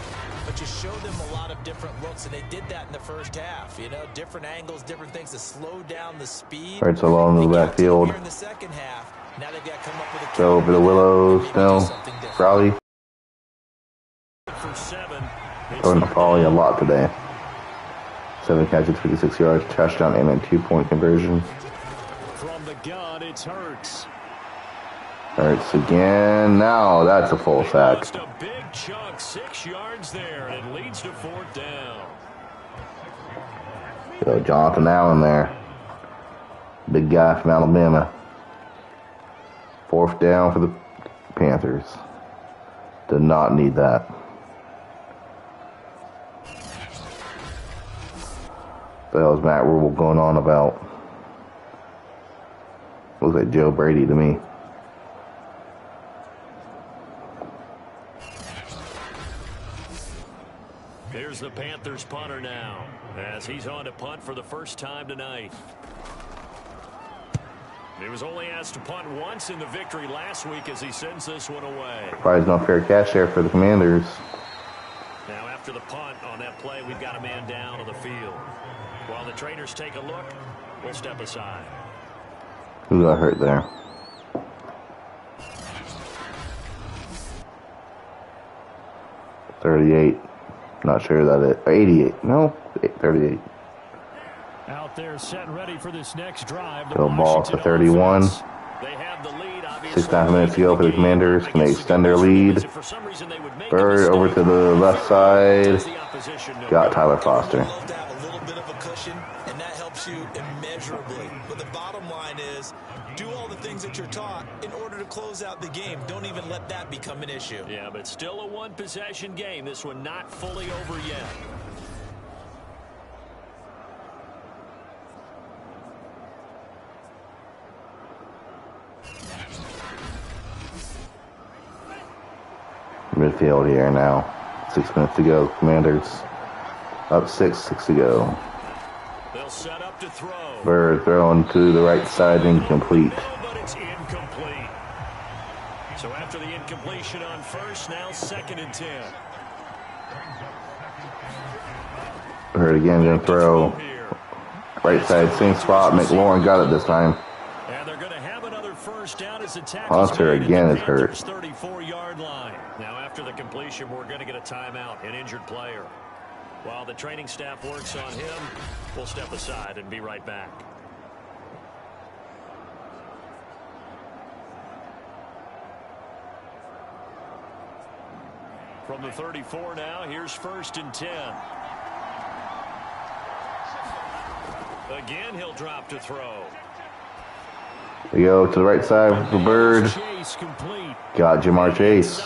but you show them a lot of different looks, and they did that in the first half. You know, different angles, different things to slow down the speed. Hurts along the backfield. Here in the second half, now they've got to come up with a Go over the Willows, no, Crowley. For 7. Throwing the Crowley a lot today. 7 catches, 56 yards, touchdown, and a 2-point conversion. From the gun, it's Hurts. Hurts again. Now that's a full sack. Lost a big chunk, 6 yards there, and it leads to 4th down. Go Jonathan Allen there. Big guy from Alabama. 4th down for the Panthers. Did not need that. What the hell is Matt Rule going on about? Looks like Joe Brady to me. Here's the Panthers punter now, as he's on to punt for the first time tonight. He was only asked to punt once in the victory last week as he sends this one away. Probably no fair catch there for the Commanders. Now after the punt on that play, we've got a man down on the field. While the trainers take a look, we'll step aside. Who got hurt there? $38. Not sure that it. 88. No, 38. Out there set ready for this next drive. So ball to 31. They have the lead, 6.5 minutes to go for the Commanders. Can they extend their lead? Bird over to the left side. Got Tyler Foster. And that helps you immeasurably. But the bottom line is, do all the things that you're taught in order to close out the game. Don't even let that become an issue. Yeah, but still a one-possession game. This one not fully over yet. Midfield here now. 6 minutes to go. Commanders up 6 to go. They'll set up to throw. Bird throwing to the right side, incomplete. But it's incomplete. So after the incompletion on first, now 2nd and 10. Bird again going to throw. Right side, same spot. McLaurin got it this time. And they're going to have another first down as the tackle. Hunter again is hurt. 34-yard line. Now after the completion, we're going to get a timeout, an injured player. While the training staff works on him, we'll step aside and be right back. From the 34 now, here's 1st and 10. Again, he'll drop to throw. We go to the right side for Bird. Got Jamar Chase.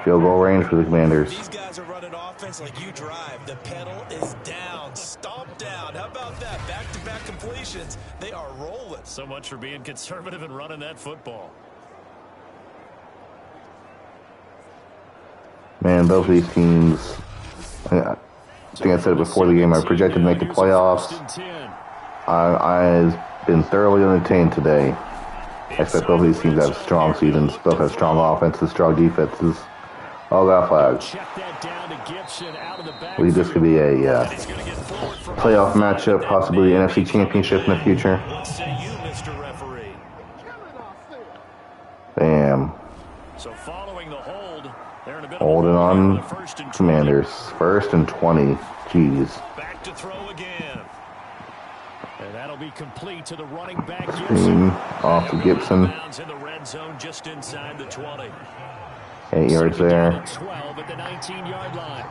Field goal range for the Commanders. These guys are running offense like you drive. The pedal is down, stomped down. How about that? Back-to-back completions. They are rolling. So much for being conservative and running that football. Man, both of these teams, I think I said it before the game. I projected to make the playoffs. I've been thoroughly entertained today. I expect both of these teams to have strong seasons. Both have strong offenses, strong defenses. All got flags. I believe this could be a playoff matchup, possibly NFC Championship in the future. Bam. So following the hold, they're in a bit Holding on Commanders. 1st and 20. Jeez. Back to throw again. And that'll be complete to the running back. Screen off to Gibson. In the red zone just inside the 20. 8 yards there. 12 at the 19-yard line.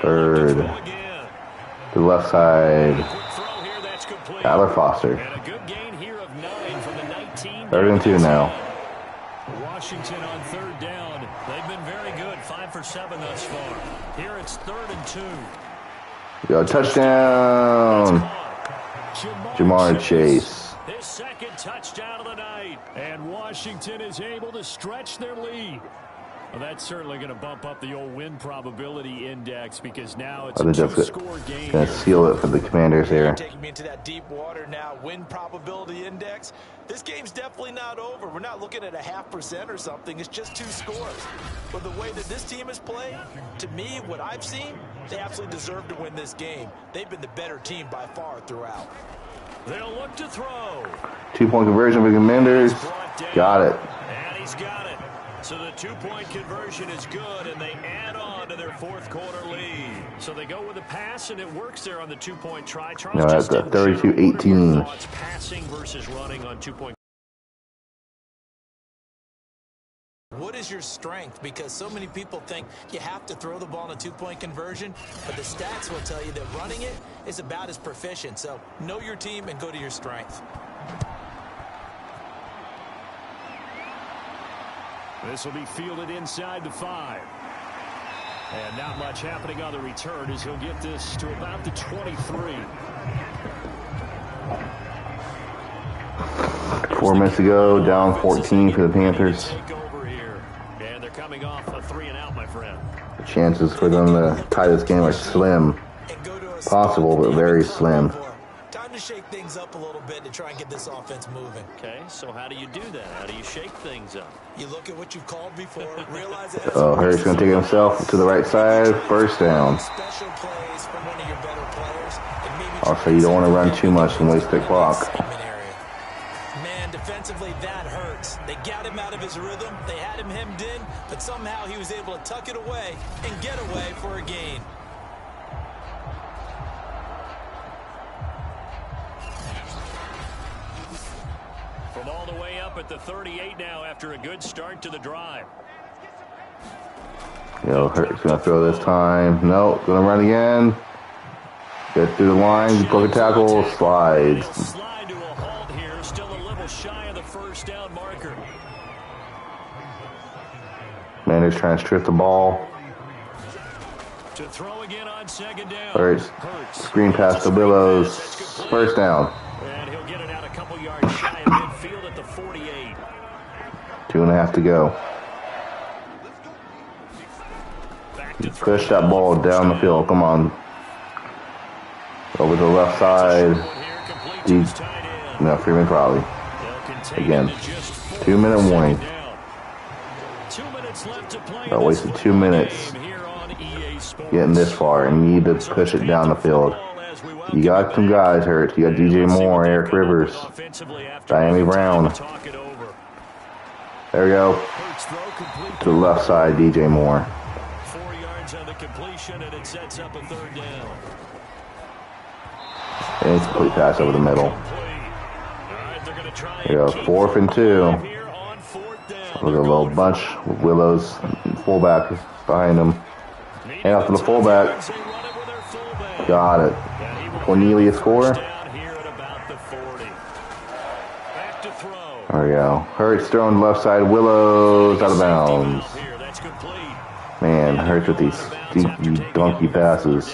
3rd. To the left side. Tyler Foster. And a good gain here of 9 from the 19. 3rd and 2 now. Washington on 3rd down. They've been very good. 5 for 7 thus far. Here it's 3rd and 2. Go touchdown. Jamar Chase. His second touchdown of the night. And Washington is able to stretch their lead. Well, that's certainly going to bump up the old win probability index because now it's a two-score game. Going to seal it for the Commanders here. Taking me into that deep water now. Win probability index. This game's definitely not over. We're not looking at a 0.5% or something. It's just 2 scores. But the way that this team has played, to me, what I've seen, they absolutely deserve to win this game. They've been the better team by far throughout. They'll look to throw. 2-point conversion for the Commanders. Got it. And he's got it. So the 2-point conversion is good, and they add on to their 4th quarter lead. So they go with a pass, and it works there on the 2-point try. No, that's a 32-18. Passing versus running on 2-point. What is your strength? Because so many people think you have to throw the ball in a 2-point conversion, but the stats will tell you that running it is about as proficient. So know your team and go to your strength. This will be fielded inside the 5. And not much happening on the return as he'll get this to about the 23. 4 minutes ago, down 14 for the Panthers. Take over here. And they're coming off a 3-and-out, my friend. The chances for them to tie this game are slim. Possible, but very slim. Time to shake things up a little bit to try and get this offense moving. Okay, so how do you do that? How do you shake things up? You look at what you've called before, realize it. Oh, Hurts going to take himself to the right side. 1st down. Special plays from one of your better players. And maybe Also, you don't want to run too much and waste the clock. Man, defensively, that hurts. They got him out of his rhythm. They had him hemmed in, but somehow he was able to tuck it away and get away for a gain. From all the way up at the 38 now after a good start to the drive. Yo, Hurts going to throw this time. Nope, going to run again. Get through the line, broke a tackle, slides. Slide to a halt here, still a little shy of the 1st down marker. Commanders trying to strip the ball. To throw again on 2nd down. Hurts. Screen pass to Willows. 1st down. And he'll get it out a couple yards shy of midfield at the 48. 2.5 to go. Push that ball down the field. Come on. Over to the left side. No, Freeman probably. Again. 2-minute warning. 2 minutes left to play. I wasted 2 minutes getting this far and need to push it down the field. You got some guys hurt. You got DJ Moore, Eric Rivers, Diami Brown. There we go. To the left side, DJ Moore. 4 yards on the completion, and it sets up a 3rd down. And it's a complete pass over the middle. There you go, 4th and 2. Look at a little bunch with Willows, fullback behind him. Hand off to the fullback. Got it. Cornelius score. There we go. Hurts throwing left side. Willows out of bounds. Man, Hurts with these deep donkey passes.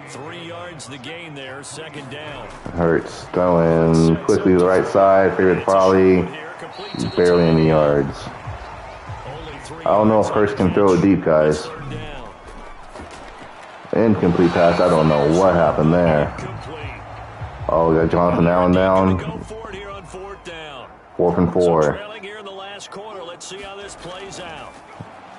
3 yards the gain there, 2nd down. Hurts throwing quickly to the right side. Favorite Farley. Barely any yards. Only 3 I don't know if yards Hurst on can the throw it catch. deep, guys. It's third down. Incomplete pass. I don't know what happened there. Complete. Oh, we got Jonathan Allen Gonna down. go for it here on 4th down. 4th and So 4. trailing here in the last quarter. Let's see how this plays out.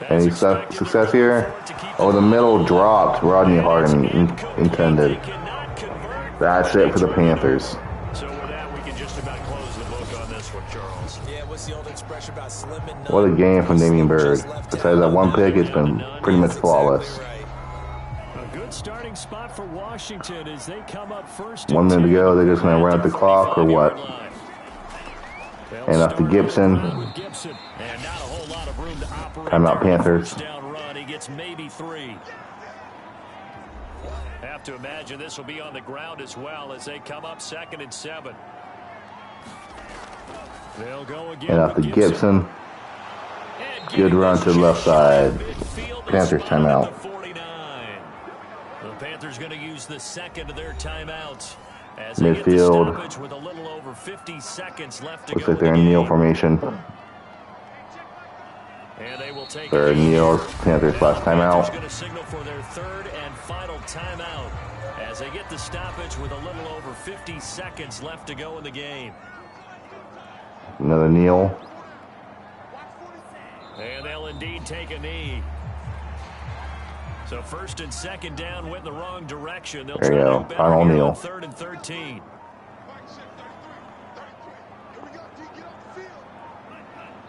Any As expected, success they're here? going for it to keep Oh, the ball middle alive. dropped. Rodney And it's Harden incomplete. intended. They cannot convert. That's it for the Panthers. So with that, we can just about close the book on this one, Charles. Yeah, what's the old expression about slim and none? What a game from Damian Bird. Just left Besides that out. one pick, it's been pretty much That's flawless. exactly right. A good starting spot for Washington as they come up first. 1 minute to go. They're just going to run out the clock or what? And up to Gibson. And not a whole lot of room to operate. Timeout Panthers. First down run. He gets maybe 3. Have to imagine this will be on the ground as well as they come up 2nd and 7. They'll go again. And up to with Gibson. Good run to the left side. Panthers timeout. The Panthers going to use the second of their timeouts. As Midfield. They get the stoppage with a little over 50 seconds left to Looks go like they're in kneel formation. And they will take They're in kneel. Panthers last Panthers timeout. going to signal for their 3rd and final timeout as they get the stoppage with a little over 50 seconds left to go in the game. Another kneel. And they'll indeed take a knee. So 1st and 2nd down went in the wrong direction. They'll There you try to go. do better Final here kneel. on 3rd and 13.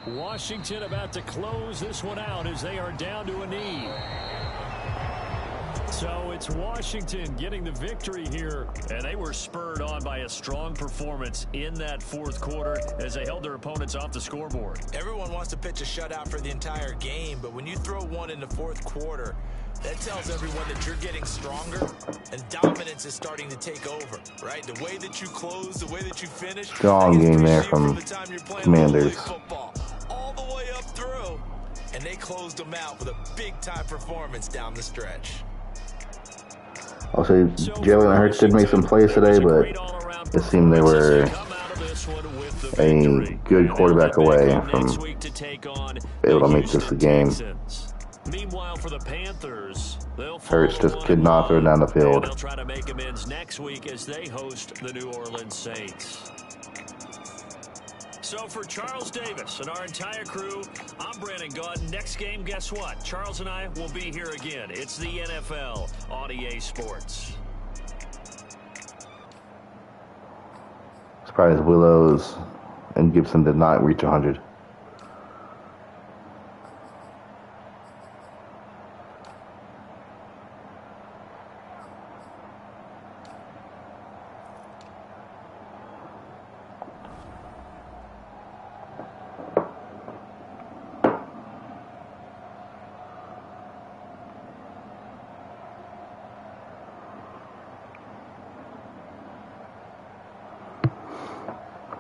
Washington about to close this one out as they are down to a knee. So it's Washington getting the victory here, and they were spurred on by a strong performance in that 4th quarter as they held their opponents off the scoreboard. Everyone wants to pitch a shutout for the entire game, but when you throw one in the 4th quarter, that tells everyone that you're getting stronger and dominance is starting to take over, right? The way that you close, the way that you finish. Strong game there from Commanders. Football, all the way up through, and they closed them out with a big-time performance down the stretch. I'll say Jalen Hurts did make some plays today, but it seemed they were a good quarterback away from able to make this a game. Meanwhile, for the Panthers, Hurts just could not throw down the field. They'll try to make amends next week as they host the New Orleans Saints. So for Charles Davis and our entire crew, I'm Brandon Gaudin. Next game, guess what? Charles and I will be here again. It's the NFL on EA Sports. Surprised Willows and Gibson did not reach 100.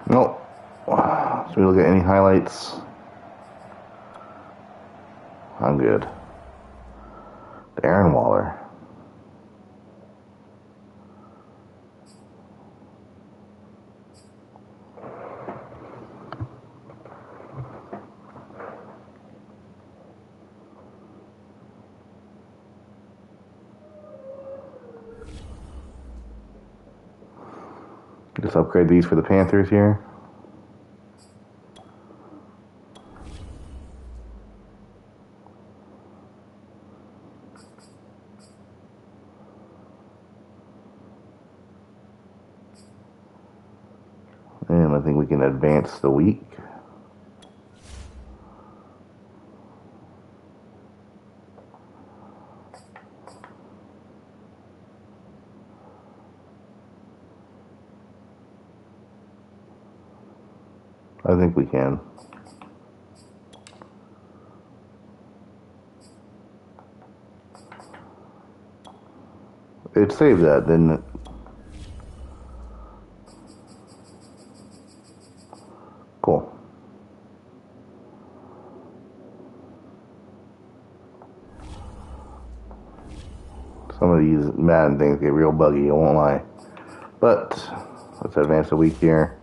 Nope. So we look at any highlights. I'm good. Darren Waller. Just upgrade these for the Panthers here. And I think we can advance the week. I think we can. It saved that, didn't it? Cool. Some of these Madden things get real buggy, I won't lie. But let's advance the week here.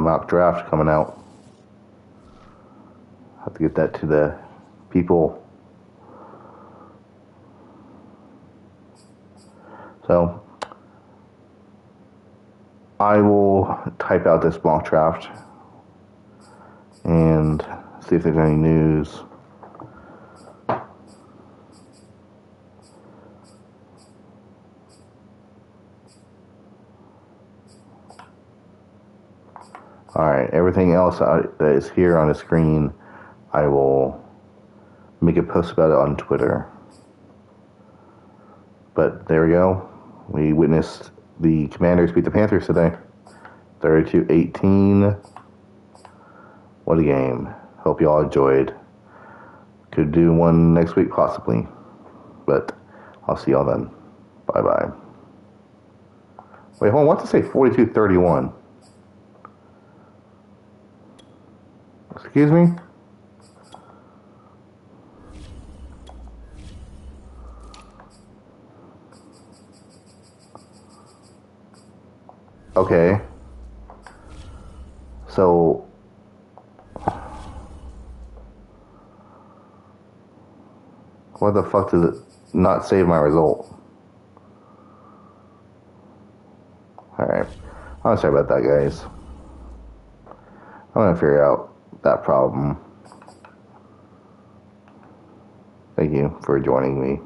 mock draft coming out. Have to get that to the people. So I will type out this mock draft and see if there's any news. Alright, everything else that is here on the screen, I will make a post about it on Twitter. But there we go. We witnessed the Commanders beat the Panthers today. 32-18. What a game. Hope you all enjoyed. Could do one next week possibly. But I'll see y'all then. Bye-bye. Wait, hold on. What's it say? 42-31. Excuse me? Okay. So what the fuck does it not save my result? Alright. I'm sorry about that, guys. I'm gonna figure out that problem. Thank you for joining me.